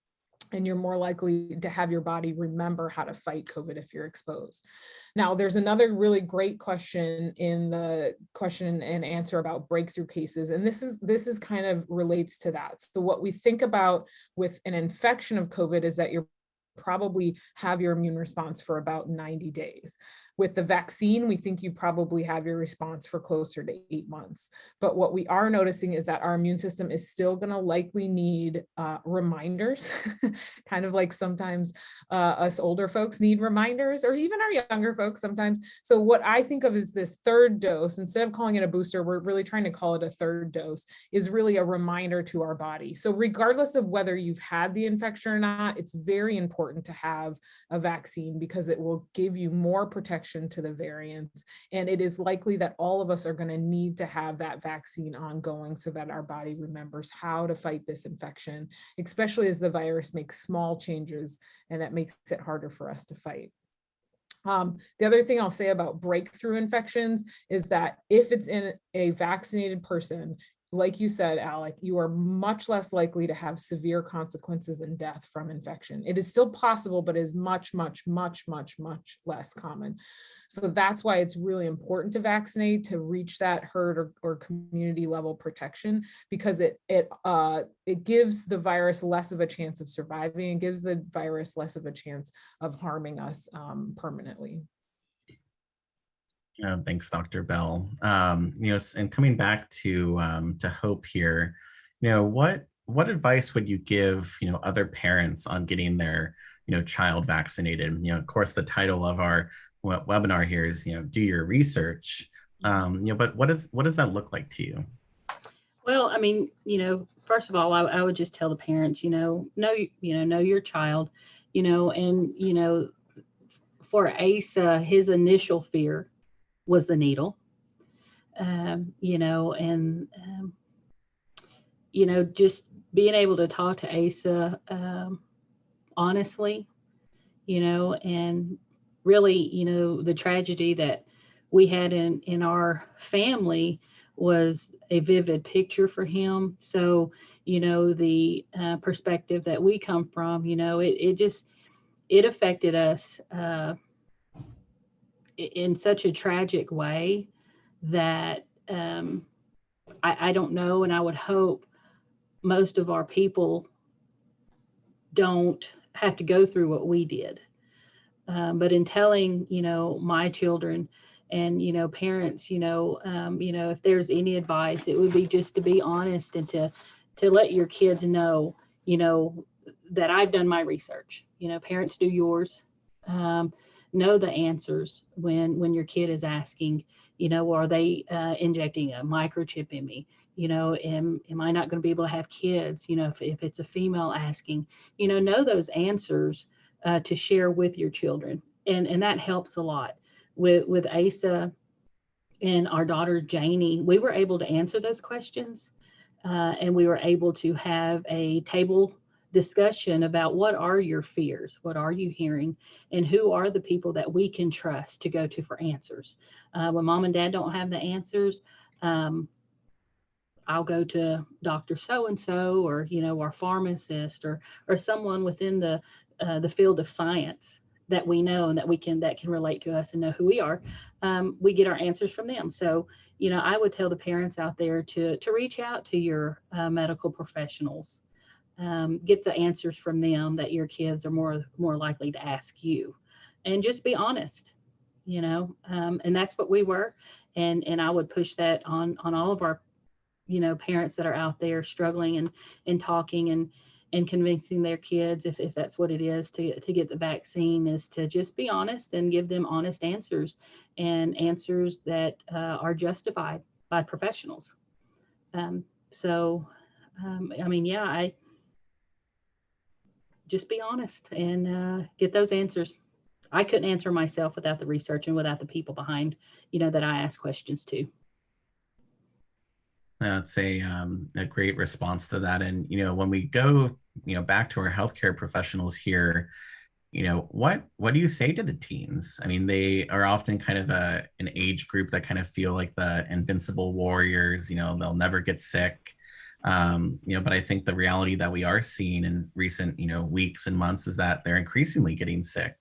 and you're more likely to have your body remember how to fight COVID if you're exposed. Now, there's another really great question in the question and answer about breakthrough cases. And this is kind of relates to that. So what we think about with an infection of COVID is that you're probably have your immune response for about 90 days. With the vaccine, we think you probably have your response for closer to 8 months. But what we are noticing is that our immune system is still going to likely need reminders, kind of like sometimes us older folks need reminders, or even our younger folks sometimes. So what I think of is this third dose, instead of calling it a booster, we're really trying to call it a third dose, is really a reminder to our body. So regardless of whether you've had the infection or not, it's very important to have a vaccine, because it will give you more protection to the variants. And it is likely that all of us are going to need to have that vaccine ongoing, so that our body remembers how to fight this infection, especially as the virus makes small changes, and that makes it harder for us to fight. The other thing I'll say about breakthrough infections is that if it's in a vaccinated person, like you said, Alec, you are much less likely to have severe consequences and death from infection. It is still possible, but is much, much, much, much, much less common. So that's why it's really important to vaccinate, to reach that herd or community level protection, because it gives the virus less of a chance of surviving and gives the virus less of a chance of harming us permanently. Thanks, Dr. Bell. And coming back to Hope here, what advice would you give, other parents on getting their, child vaccinated? Of course, the title of our webinar here is, do your research. But what does that look like to you? Well, I mean, first of all, I would just tell the parents, know your child, and for Asa, his initial fear was the needle, just being able to talk to Asa honestly, and really, the tragedy that we had in our family was a vivid picture for him. So, the perspective that we come from, it affected us in such a tragic way that I don't know, and I would hope most of our people don't have to go through what we did. But in telling, my children and, parents, if there's any advice, it would be just to be honest and to let your kids know, that I've done my research. Parents, do yours. Know the answers when your kid is asking, are they injecting a microchip in me? Am I not going to be able to have kids? If it's a female asking, know those answers to share with your children. And that helps a lot. With Asa and our daughter Janie, we were able to answer those questions, and we were able to have a table discussion about what are your fears, what are you hearing, and who are the people that we can trust to go to for answers. When mom and dad don't have the answers, I'll go to Dr. So-and-so, or our pharmacist, or someone within the field of science that we know and that can relate to us and know who we are. We get our answers from them. So I would tell the parents out there to reach out to your medical professionals. Get the answers from them that your kids are more likely to ask you, and just be honest, and that's what we were. And I would push that on all of our, parents that are out there struggling and talking and convincing their kids, if that's what it is, to get the vaccine, is to just be honest and give them honest answers, and answers that are justified by professionals. I just be honest and get those answers. I couldn't answer myself without the research and without the people behind, that I ask questions to. That's a great response to that. And, when we go, back to our healthcare professionals here, what do you say to the teens? I mean, they are often kind of an age group that kind of feel like the invincible warriors, they'll never get sick. But I think the reality that we are seeing in recent, weeks and months is that they're increasingly getting sick.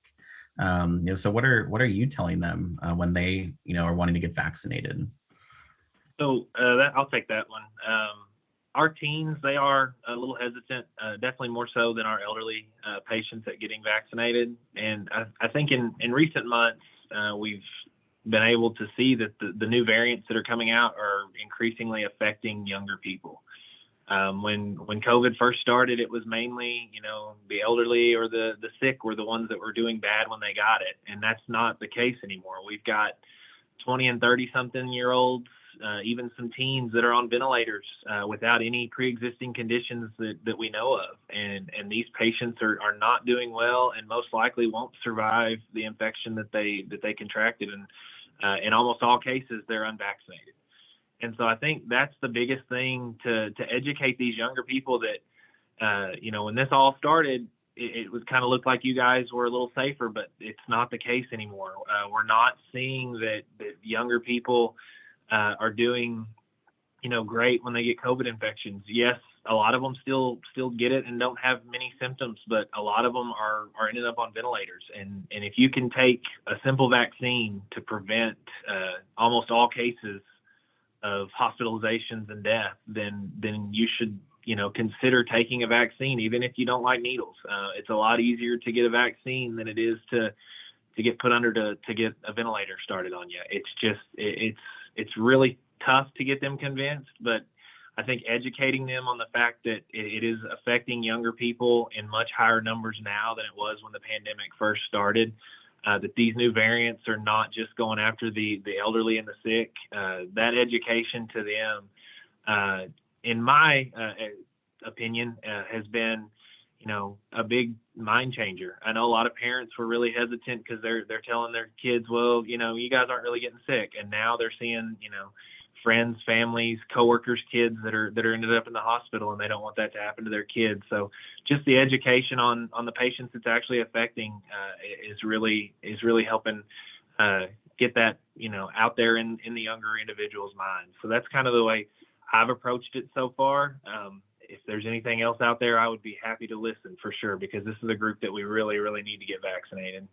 So what are you telling them when they, are wanting to get vaccinated? So I'll take that one. Our teens, they are a little hesitant, definitely more so than our elderly patients at getting vaccinated. And I think in recent months, we've been able to see that the new variants that are coming out are increasingly affecting younger people. When COVID first started, it was mainly, the elderly or the sick were the ones that were doing bad when they got it. And that's not the case anymore. We've got 20 and 30 something year olds, even some teens that are on ventilators without any pre-existing conditions that we know of. And these patients are not doing well, and most likely won't survive the infection that they contracted. And in almost all cases, they're unvaccinated. And so I think that's the biggest thing, to educate these younger people that, when this all started, it would kind of look like you guys were a little safer, but it's not the case anymore. We're not seeing that younger people are doing, great when they get COVID infections. Yes, a lot of them still get it and don't have many symptoms, but a lot of them are ending up on ventilators. And if you can take a simple vaccine to prevent almost all cases of hospitalizations and death, then you should consider taking a vaccine, even if you don't like needles. It's a lot easier to get a vaccine than it is to get put under to get a ventilator started on you. It's just it's really tough to get them convinced, but I think educating them on the fact that it is affecting younger people in much higher numbers now than it was when the pandemic first started, that these new variants are not just going after the elderly and the sick. That education to them, in my opinion, has been, a big mind changer. I know a lot of parents were really hesitant because they're telling their kids, well, you guys aren't really getting sick, and now they're seeing, friends, families, coworkers, kids that are ended up in the hospital, and they don't want that to happen to their kids. So just the education on the patients it's actually affecting is really helping get that out there in the younger individuals' minds. So that's kind of the way I've approached it so far. If there's anything else out there, I would be happy to listen for sure, because this is a group that we really, really need to get vaccinated.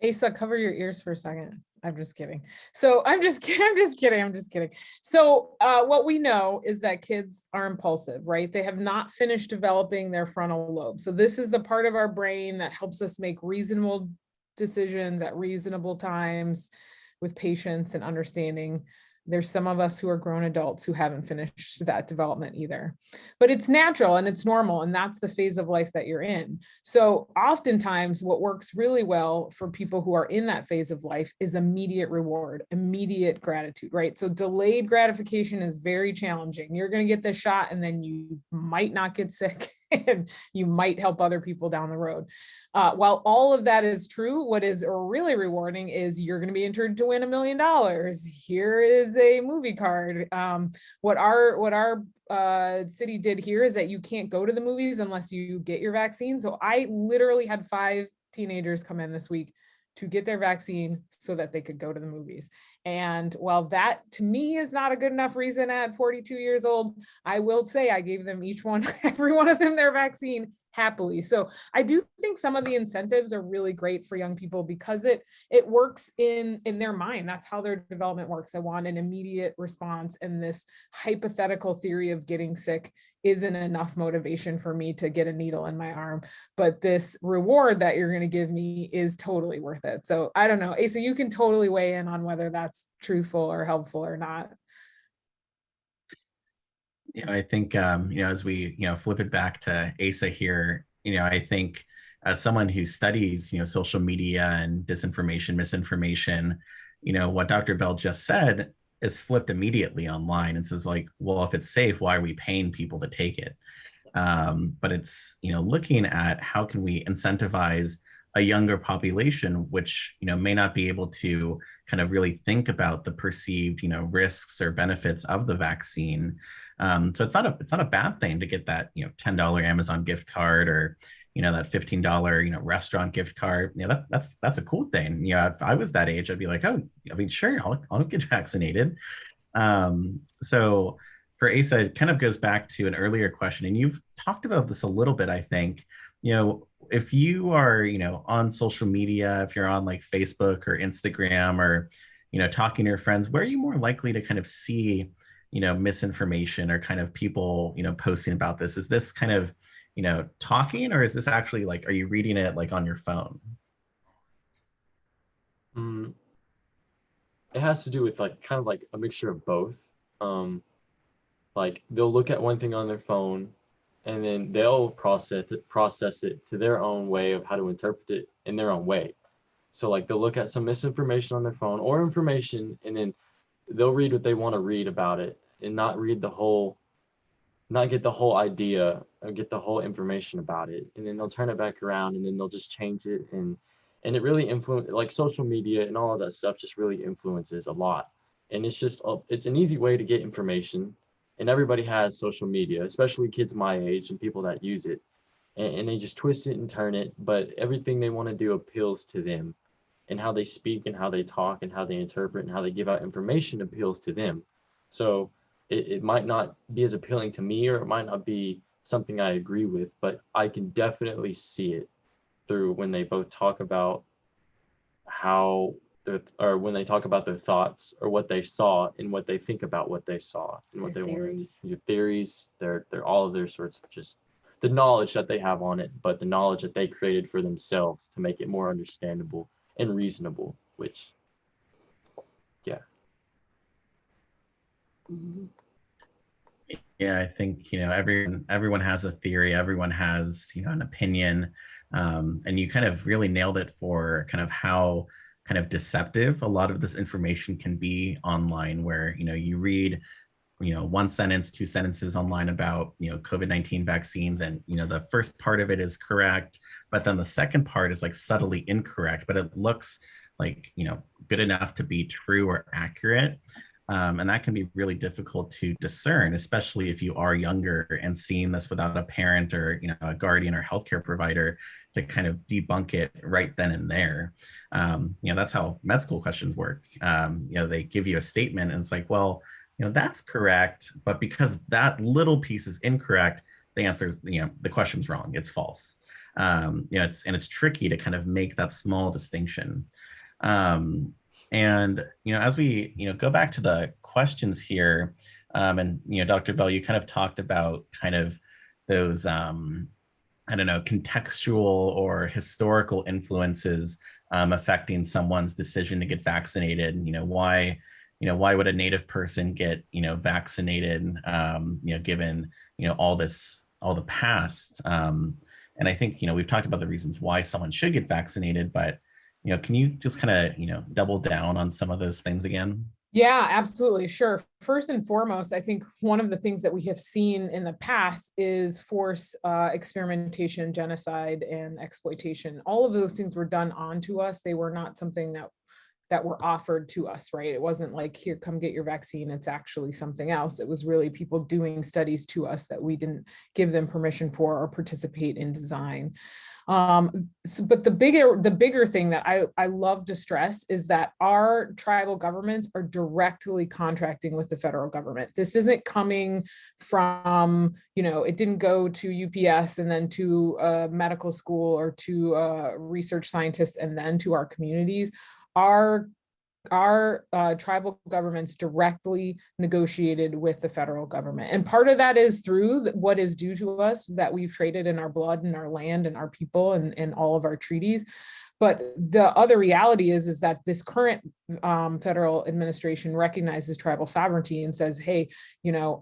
Asa, cover your ears for a second. I'm just kidding. So I'm just kidding. So what we know is that kids are impulsive, right? They have not finished developing their frontal lobe. So this is the part of our brain that helps us make reasonable decisions at reasonable times with patience and understanding. There's some of us who are grown adults who haven't finished that development either, but it's natural and it's normal. And that's the phase of life that you're in. So oftentimes what works really well for people who are in that phase of life is immediate reward, immediate gratitude, right? So delayed gratification is very challenging. You're going to get this shot and then you might not get sick and you might help other people down the road. While all of that is true, what is really rewarding is you're going to be entered to win $1 million. Here is a movie card. What our city did here is that you can't go to the movies unless you get your vaccine. So I literally had 5 teenagers come in this week to get their vaccine so that they could go to the movies. And while that to me is not a good enough reason at 42 years old, I will say I gave them every one of them their vaccine happily. So I do think some of the incentives are really great for young people because it works in their mind. That's how their development works. I want an immediate response, and this hypothetical theory of getting sick isn't enough motivation for me to get a needle in my arm, but this reward that you're going to give me is totally worth it. So I don't know, Asa, you can totally weigh in on whether that's truthful or helpful or not. I think, as we, flip it back to Asa here, I think as someone who studies, social media and disinformation, misinformation, what Dr. Bell just said is flipped immediately online and says like, well, if it's safe, why are we paying people to take it? But it's, looking at how can we incentivize a younger population, which, may not be able to kind of really think about the perceived, risks or benefits of the vaccine. So it's not a bad thing to get that, $10 Amazon gift card or, that $15, restaurant gift card. That's a cool thing. If I was that age, I'd be like, oh, sure, I'll get vaccinated. So for Asa, it kind of goes back to an earlier question, and you've talked about this a little bit, I think. If you are, on social media, if you're on like Facebook or Instagram or, talking to your friends, where are you more likely to kind of see, misinformation or kind of people, posting about this? Is this kind of, talking, or is this actually like, are you reading it like on your phone? It has to do with like kind of like a mixture of both. Like they'll look at one thing on their phone and then they'll process it to their own way of how to interpret it in their own way. So like they'll look at some misinformation on their phone or information, and then they'll read what they want to read about it and not get the whole idea or get the whole information about it. And then they'll turn it back around and then they'll just change it. And it really influences, like social media and all of that stuff just really influences a lot. And it's an easy way to get information. And everybody has social media, especially kids my age and people that use it. and they just twist it and turn it, but everything they want to do appeals to them, and how they speak and how they talk and how they interpret and how they give out information appeals to them. So it might not be as appealing to me, or it might not be something I agree with, but I can definitely see it through when they both talk about how or when they talk about their thoughts or what they saw and what they think about what they saw and what Their they wanted. theories. Your theories, they're all of their sorts of just the knowledge that they have on it, but the knowledge that they created for themselves to make it more understandable and reasonable, which, yeah. Mhm. Yeah, I think, everyone has a theory, everyone has, an opinion. And you kind of really nailed it for kind of how kind of deceptive a lot of this information can be online, where, you read, one sentence, two sentences online about, COVID-19 vaccines, and, the first part of it is correct, but then the second part is like subtly incorrect, but it looks like, good enough to be true or accurate. And that can be really difficult to discern, especially if you are younger and seeing this without a parent or, a guardian or healthcare provider to kind of debunk it right then and there. That's how med school questions work. They give you a statement and it's like, well, that's correct, but because that little piece is incorrect, the answer is, the question's wrong, it's false. It's tricky to kind of make that small distinction. And as we go back to the questions here, and Dr. Bell, you kind of talked about kind of those I don't know, contextual or historical influences affecting someone's decision to get vaccinated. Why would a Native person get vaccinated? Given all the past. And I think we've talked about the reasons why someone should get vaccinated, but can you just kind of double down on some of those things again? Yeah, absolutely. Sure. First and foremost, I think one of the things that we have seen in the past is forced experimentation, genocide, and exploitation. All of those things were done onto us. They were not something that were offered to us, right? It wasn't like, here, come get your vaccine. It's actually something else. It was really people doing studies to us that we didn't give them permission for or participate in design. But the bigger thing that I love to stress is that our tribal governments are directly contracting with the federal government. This isn't coming from, it didn't go to UPS and then to a medical school or to a research scientist and then to our communities. Our tribal governments directly negotiated with the federal government. And part of that is through what is due to us that we've traded in our blood and our land and our people and all of our treaties. But the other reality is that this current federal administration recognizes tribal sovereignty and says, hey,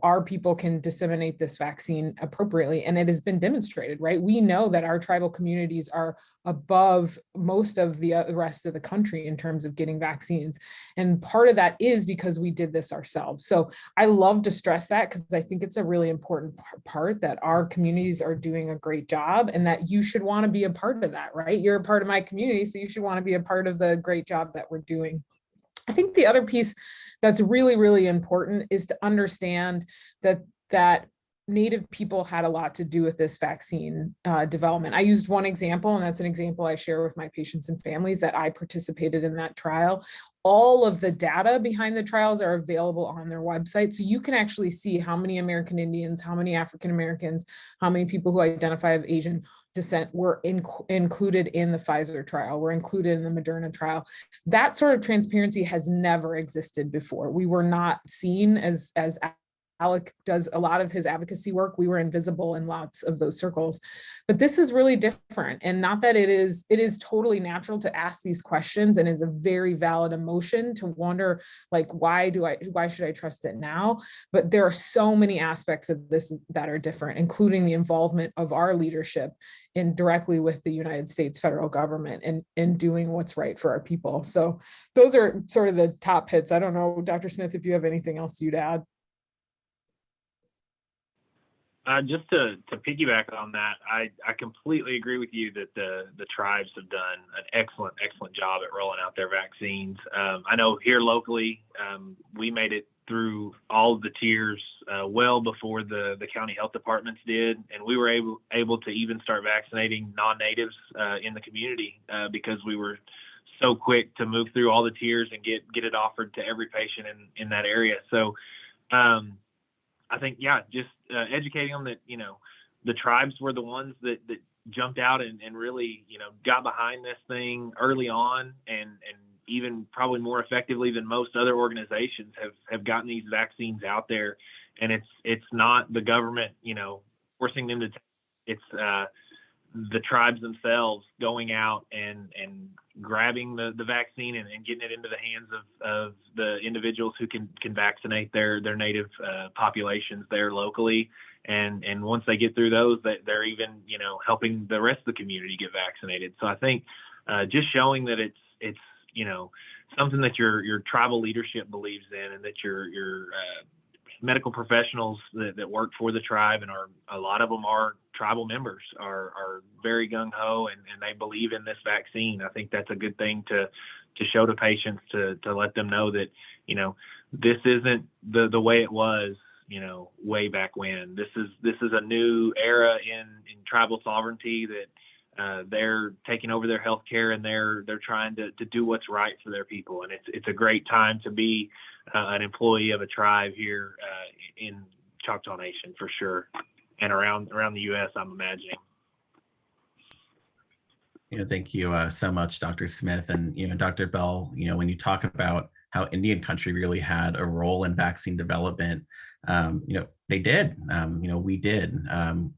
our people can disseminate this vaccine appropriately. And it has been demonstrated, right? We know that our tribal communities are above most of the rest of the country in terms of getting vaccines. And part of that is because we did this ourselves. So I love to stress that because I think it's a really important part that our communities are doing a great job and that you should want to be a part of that, right? You're a part of my community, so you should want to be a part of the great job that we're doing. I think the other piece that's really, really important is to understand that Native people had a lot to do with this vaccine development. I used one example, and that's an example I share with my patients and families, that I participated in that trial. All of the data behind the trials are available on their website. So you can actually see how many American Indians, how many African Americans, how many people who identify as Asian descent were included in the Pfizer trial, were included in the Moderna trial. That sort of transparency has never existed before. We were not seen as Alec does a lot of his advocacy work. We were invisible in lots of those circles, but this is really different. And not that it is totally natural to ask these questions, and is a very valid emotion to wonder, like, why should I trust it now? But there are so many aspects of this that are different, including the involvement of our leadership in directly with the United States federal government and doing what's right for our people. So those are sort of the top hits. I don't know, Dr. Smith, if you have anything else you'd add. Just to piggyback on that, I completely agree with you that the tribes have done an excellent job at rolling out their vaccines. I know here locally, we made it through all of the tiers well before the county health departments did, and we were able to even start vaccinating non-natives in the community because we were so quick to move through all the tiers and get it offered to every patient in that area. So I think, yeah, just educating them that, the tribes were the ones that jumped out and really, got behind this thing early on, and even probably more effectively than most other organizations have gotten these vaccines out there. And it's not the government, forcing them to, it's the tribes themselves going out and grabbing the vaccine and getting it into the hands of the individuals who can vaccinate their native populations there locally. And once they get through those, they're even, helping the rest of the community get vaccinated. So I think just showing that it's something that your tribal leadership believes in, and that your medical professionals that work for the tribe, and a lot of them are tribal members, are very gung-ho and they believe in this vaccine. I think that's a good thing to show to patients, to let them know that, this isn't the way it was, way back when. This is a new era in tribal sovereignty, that they're taking over their healthcare, and they're trying to do what's right for their people. And it's a great time to be an employee of a tribe here in Choctaw Nation, for sure, and around the U.S., I'm imagining. Thank you so much, Dr. Smith. And, Dr. Bell, when you talk about how Indian country really had a role in vaccine development, they did, we did.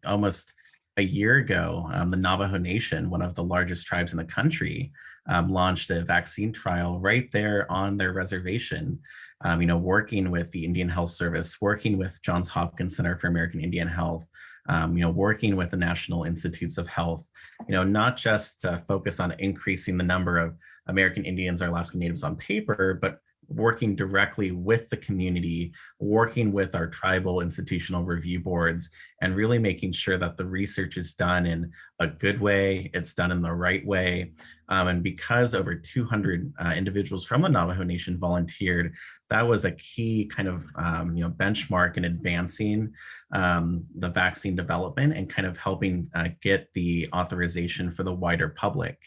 Almost a year ago, the Navajo Nation, one of the largest tribes in the country, launched a vaccine trial right there on their reservation, working with the Indian Health Service, working with Johns Hopkins Center for American Indian Health, working with the National Institutes of Health, not just to focus on increasing the number of American Indians or Alaska Natives on paper, but working directly with the community, working with our tribal institutional review boards, and really making sure that the research is done in a good way, it's done in the right way. And because over 200 individuals from the Navajo Nation volunteered, that was a key kind of benchmark in advancing the vaccine development and kind of helping get the authorization for the wider public.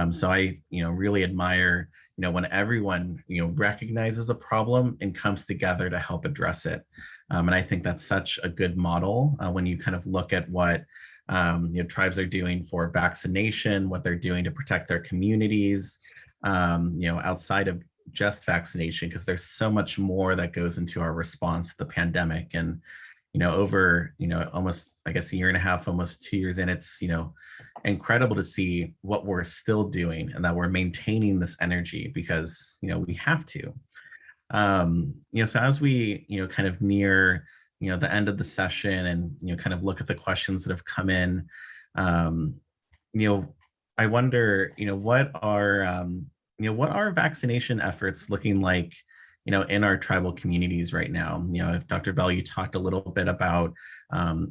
So I really admire when everyone recognizes a problem and comes together to help address it. And I think that's such a good model when you kind of look at what tribes are doing for vaccination, what they're doing to protect their communities, outside of just vaccination, because there's so much more that goes into our response to the pandemic. And over almost, I guess, a year and a half, almost 2 years in, it's incredible to see what we're still doing, and that we're maintaining this energy because we have to. So as we kind of near the end of the session, and kind of look at the questions that have come in, I wonder what are vaccination efforts looking like in our tribal communities right now? Dr. Bell, you talked a little bit about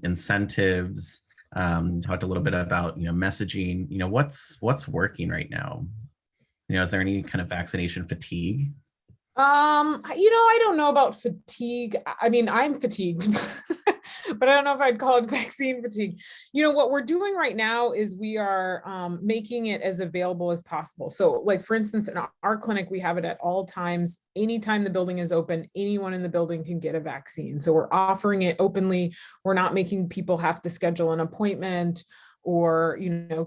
incentives, talked a little bit about messaging. What's working right now? Is there any kind of vaccination fatigue? I don't know about fatigue. I mean, I'm fatigued, but I don't know if I'd call it vaccine fatigue. What we're doing right now is we are making it as available as possible. So like, for instance, in our clinic, we have it at all times. Anytime the building is open, anyone in the building can get a vaccine. So we're offering it openly. We're not making people have to schedule an appointment, or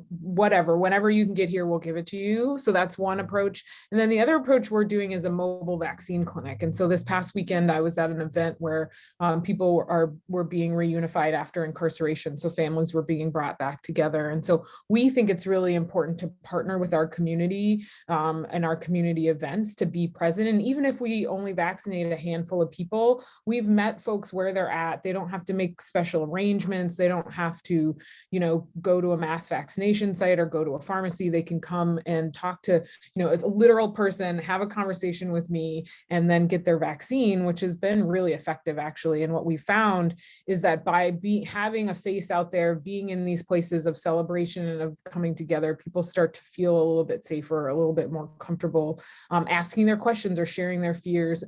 whatever. Whenever you can get here, we'll give it to you. So that's one approach. And then the other approach we're doing is a mobile vaccine clinic. And so this past weekend, I was at an event where people were being reunified after incarceration. So families were being brought back together. And so we think it's really important to partner with our community and our community events to be present. And even if we only vaccinate a handful of people, we've met folks where they're at. They don't have to make special arrangements. They don't have to, go go to a mass vaccination site or go to a pharmacy. They can come and talk to, a literal person, have a conversation with me, and then get their vaccine, which has been really effective actually. And what we found is that by having a face out there, being in these places of celebration and of coming together, people start to feel a little bit safer, a little bit more comfortable, asking their questions or sharing their fears,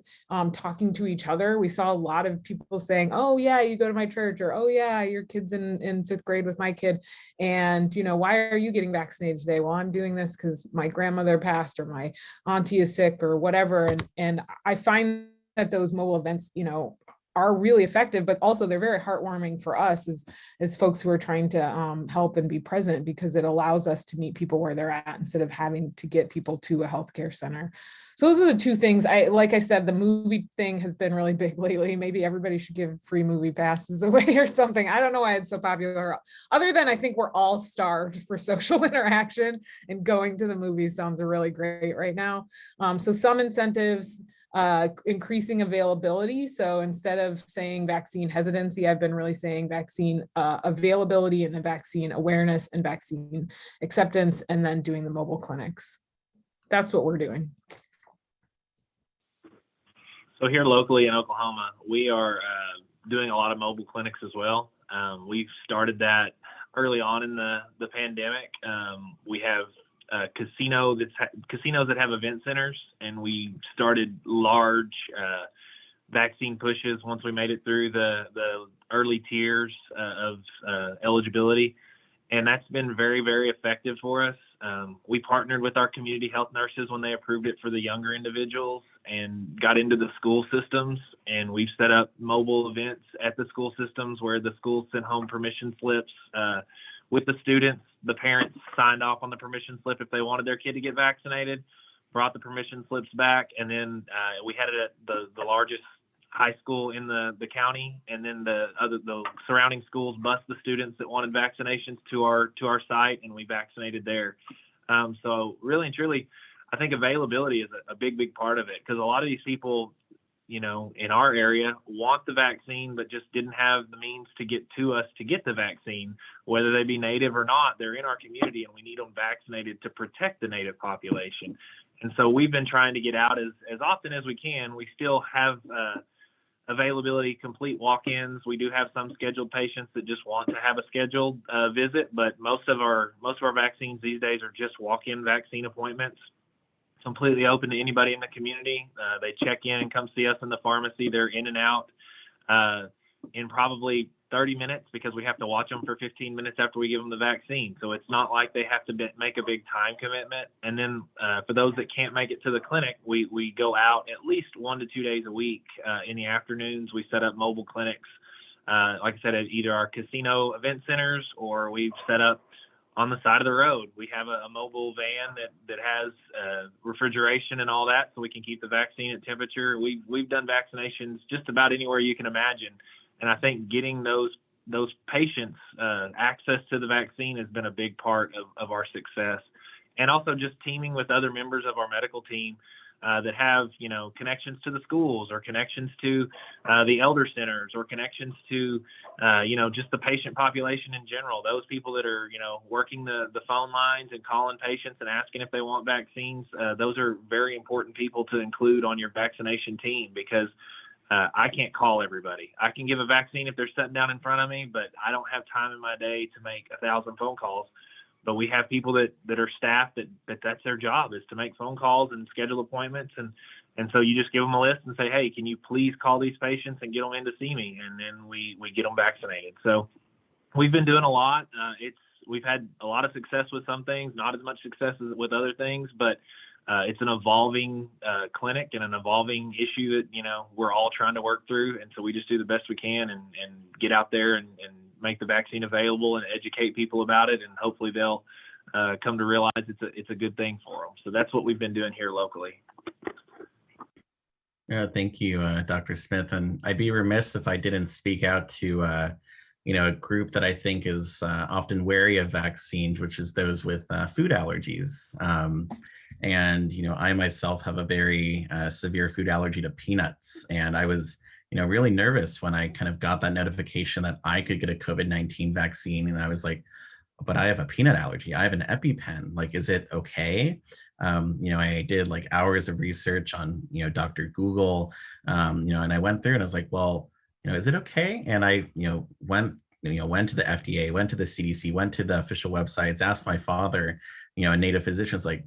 talking to each other. We saw a lot of people saying, oh yeah, you go to my church, or oh yeah, your kid's in fifth grade with my kid. And, why are you getting vaccinated today? Well, I'm doing this because my grandmother passed or my auntie is sick or whatever. And I find that those mobile events, are really effective, but also they're very heartwarming for us as folks who are trying to help and be present, because it allows us to meet people where they're at instead of having to get people to a healthcare center. So those are the two things. Like I said, the movie thing has been really big lately. Maybe everybody should give free movie passes away or something. I don't know why it's so popular, other than I think we're all starved for social interaction, and going to the movies sounds really great right now. So some incentives, increasing availability. So instead of saying vaccine hesitancy, I've been really saying vaccine availability and the vaccine awareness and vaccine acceptance, and then doing the mobile clinics. That's what we're doing. So here locally in Oklahoma, we are doing a lot of mobile clinics as well. We've started that early on in the pandemic. We have casinos that have event centers, and we started large vaccine pushes once we made it through the early tiers of eligibility, and that's been very, very effective for us. We partnered with our community health nurses when they approved it for the younger individuals, and got into the school systems, and we've set up mobile events at the school systems where the schools sent home permission slips with the students. The parents signed off on the permission slip if they wanted their kid to get vaccinated, brought the permission slips back, and then we had it at the largest high school in the county, and then the surrounding schools bused the students that wanted vaccinations to our site, and we vaccinated there. So really and truly, I think availability is a big part of it, because a lot of these people, in our area want the vaccine, but just didn't have the means to get to us to get the vaccine, whether they be Native or not. They're in our community, and we need them vaccinated to protect the Native population. And so we've been trying to get out as often as we can. We still have availability, complete walk-ins. We do have some scheduled patients that just want to have a scheduled visit, but most of our vaccines these days are just walk-in vaccine appointments, completely open to anybody in the community. They check in and come see us in the pharmacy. They're in and out in probably 30 minutes, because we have to watch them for 15 minutes after we give them the vaccine. So it's not like they have to make a big time commitment. And then for those that can't make it to the clinic, we go out at least 1 to 2 days a week. In the afternoons, we set up mobile clinics, like I said, at either our casino event centers, or we've set up on the side of the road. We have a mobile van that has refrigeration and all that, so we can keep the vaccine at temperature. We've done vaccinations just about anywhere you can imagine. And I think getting those patients access to the vaccine has been a big part of our success. And also just teaming with other members of our medical team that have, connections to the schools, or connections to the elder centers, or connections to, just the patient population in general. Those people that are, working the phone lines and calling patients and asking if they want vaccines, those are very important people to include on your vaccination team, because I can't call everybody. I can give a vaccine if they're sitting down in front of me, but I don't have time in my day to make 1,000 phone calls. But we have people that are staff that's their job, is to make phone calls and schedule appointments. And so you just give them a list and say, hey, can you please call these patients and get them in to see me? And then we get them vaccinated. So we've been doing a lot. We've had a lot of success with some things, not as much success as with other things, but it's an evolving clinic and an evolving issue that, we're all trying to work through. And so we just do the best we can and get out there and make the vaccine available and educate people about it. And hopefully they'll come to realize it's a good thing for them. So that's what we've been doing here locally. Thank you, Dr. Smith. And I'd be remiss if I didn't speak out to, a group that I think is often wary of vaccines, which is those with food allergies. And, I myself have a very severe food allergy to peanuts. And I was, really nervous when I kind of got that notification that I could get a COVID-19 vaccine. And I was like, but I have a peanut allergy. I have an EpiPen. Like, is it okay? I did like hours of research on, Dr. Google, and I went through and I was like, well, is it okay? And I, went to the FDA, went to the CDC, went to the official websites, asked my father, a native physician, was like,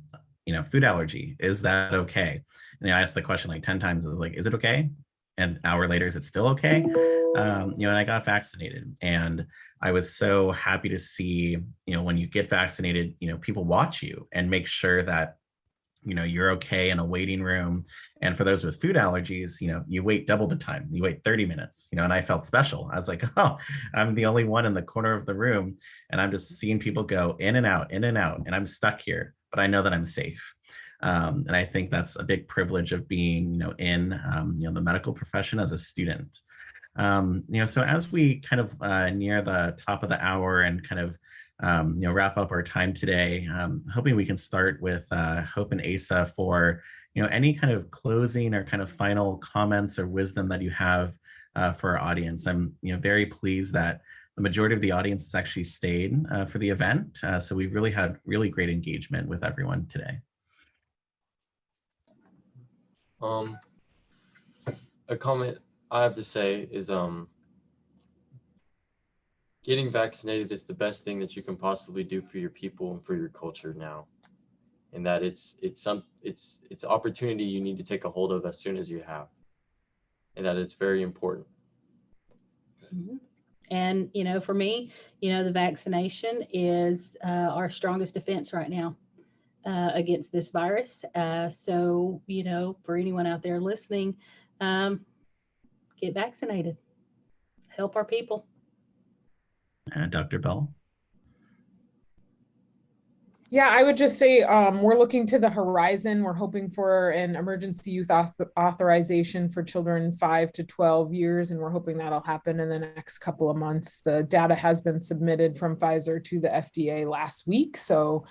food allergy, is that okay? And I asked the question like 10 times. I was like, is it okay? And an hour later, is it still okay? And I got vaccinated, and I was so happy to see, when you get vaccinated, people watch you and make sure that, you're okay in a waiting room. And for those with food allergies, you wait double the time, you wait 30 minutes, and I felt special. I was like, oh, I'm the only one in the corner of the room, and I'm just seeing people go in and out, and I'm stuck here, but I know that I'm safe. And I think that's a big privilege of being, in, the medical profession as a student. So as we kind of near the top of the hour and kind of wrap up our time today, hoping we can start with Hope and Asa for any kind of closing or kind of final comments or wisdom that you have for our audience. I'm very pleased that the majority of the audience has actually stayed for the event, so we've really had really great engagement with everyone today. A comment I have to say is getting vaccinated is the best thing that you can possibly do for your people and for your culture now. And that it's opportunity you need to take a hold of as soon as you have. And that it's very important. Mm-hmm. And, for me, the vaccination is our strongest defense right now against this virus. So, for anyone out there listening, get vaccinated. Help our people. Dr. Bell? Yeah, I would just say we're looking to the horizon. We're hoping for an emergency use authorization for children 5 to 12 years, and we're hoping that'll happen in the next couple of months. The data has been submitted from Pfizer to the FDA last week, so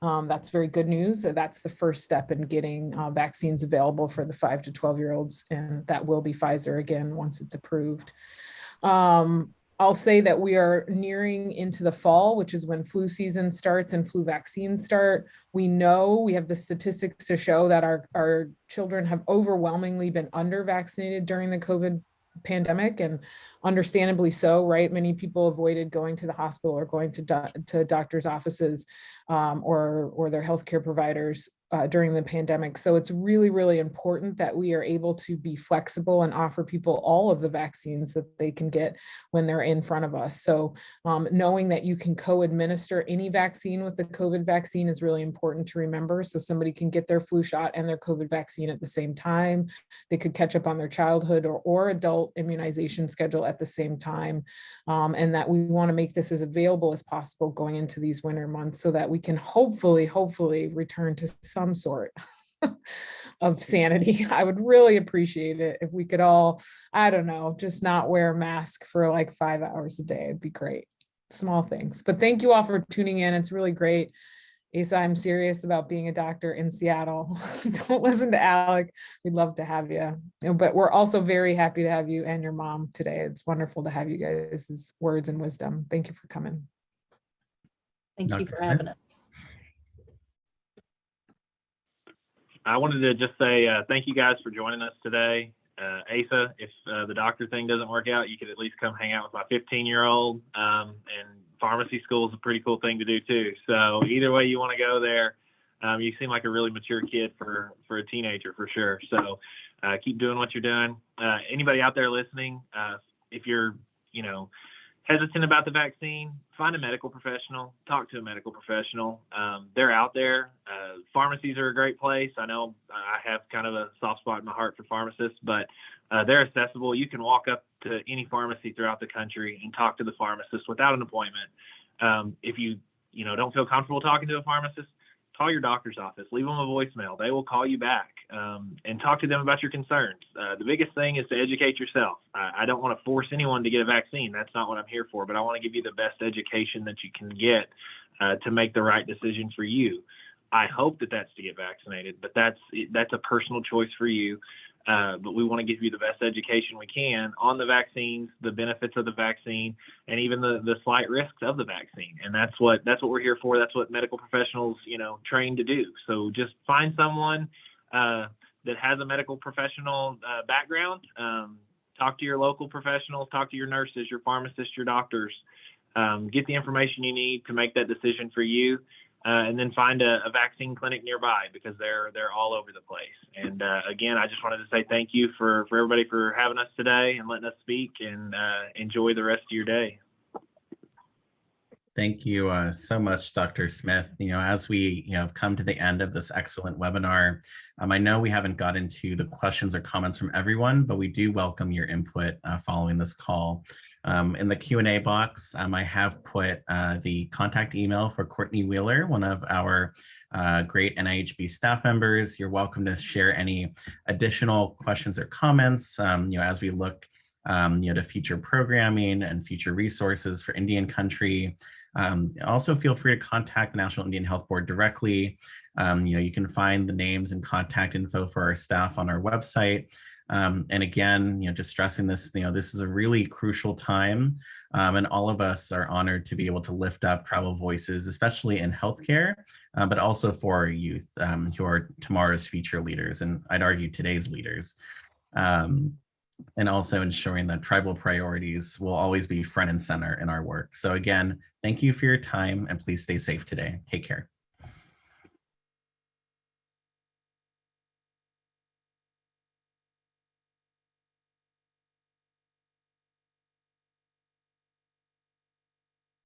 that's very good news. So that's the first step in getting vaccines available for the 5 to 12-year-olds, and that will be Pfizer again once it's approved. I'll say that we are nearing into the fall, which is when flu season starts and flu vaccines start. We know, we have the statistics to show that our children have overwhelmingly been under vaccinated during the COVID pandemic, and understandably so, right? Many people avoided going to the hospital or going to doctors' offices or their healthcare providers during the pandemic. So it's really, really important that we are able to be flexible and offer people all of the vaccines that they can get when they're in front of us. So knowing that you can co-administer any vaccine with the COVID vaccine is really important to remember. So somebody can get their flu shot and their COVID vaccine at the same time. They could catch up on their childhood or adult immunization schedule at the same time. And that we want to make this as available as possible going into these winter months so that we can hopefully return to some sort of sanity. I would really appreciate it if we could all, I don't know, just not wear a mask for like 5 hours a day. It'd be great. Small things. But thank you all for tuning in. It's really great. Asa, I'm serious about being a doctor in Seattle. Don't listen to Alec. We'd love to have you. But we're also very happy to have you and your mom today. It's wonderful to have you guys' words and wisdom. Thank you for coming. Thank you for having us. I wanted to just say thank you guys for joining us today. Asa, if the doctor thing doesn't work out, you could at least come hang out with my 15-year-old. And pharmacy school is a pretty cool thing to do too. So either way you want to go there, you seem like a really mature kid for a teenager for sure. So keep doing what you're doing. Anybody out there listening, if you're, hesitant about the vaccine, find a medical professional, talk to a medical professional. They're out there. Pharmacies are a great place. I know I have kind of a soft spot in my heart for pharmacists, but they're accessible. You can walk up to any pharmacy throughout the country and talk to the pharmacist without an appointment. If you don't feel comfortable talking to a pharmacist, call your doctor's office, leave them a voicemail. They will call you back and talk to them about your concerns. The biggest thing is to educate yourself. I don't want to force anyone to get a vaccine. That's not what I'm here for, but I want to give you the best education that you can get to make the right decision for you. I hope that that's to get vaccinated, but that's a personal choice for you. but we want to give you the best education we can on the vaccines, the benefits of the vaccine, and even the slight risks of the vaccine. And that's what we're here for. That's what medical professionals, train to do. So just find someone that has a medical professional background. Talk to your local professionals, talk to your nurses, your pharmacists, your doctors. Get the information you need to make that decision for you. And then find a vaccine clinic nearby, because they're all over the place. And again, I just wanted to say thank you for everybody for having us today and letting us speak, and enjoy the rest of your day. Thank you so much, Dr. Smith. As we have come to the end of this excellent webinar, I know we haven't gotten to the questions or comments from everyone, but we do welcome your input following this call. In the Q&A box, I have put the contact email for Courtney Wheeler, one of our great NIHB staff members. You're welcome to share any additional questions or comments as we look to future programming and future resources for Indian country. Also feel free to contact the National Indian Health Board directly. You can find the names and contact info for our staff on our website. And again, just stressing this, this is a really crucial time, and all of us are honored to be able to lift up tribal voices, especially in healthcare, but also for our youth, who are tomorrow's future leaders, and I'd argue today's leaders. And also ensuring that tribal priorities will always be front and center in our work. So again, thank you for your time, and please stay safe today. Take care.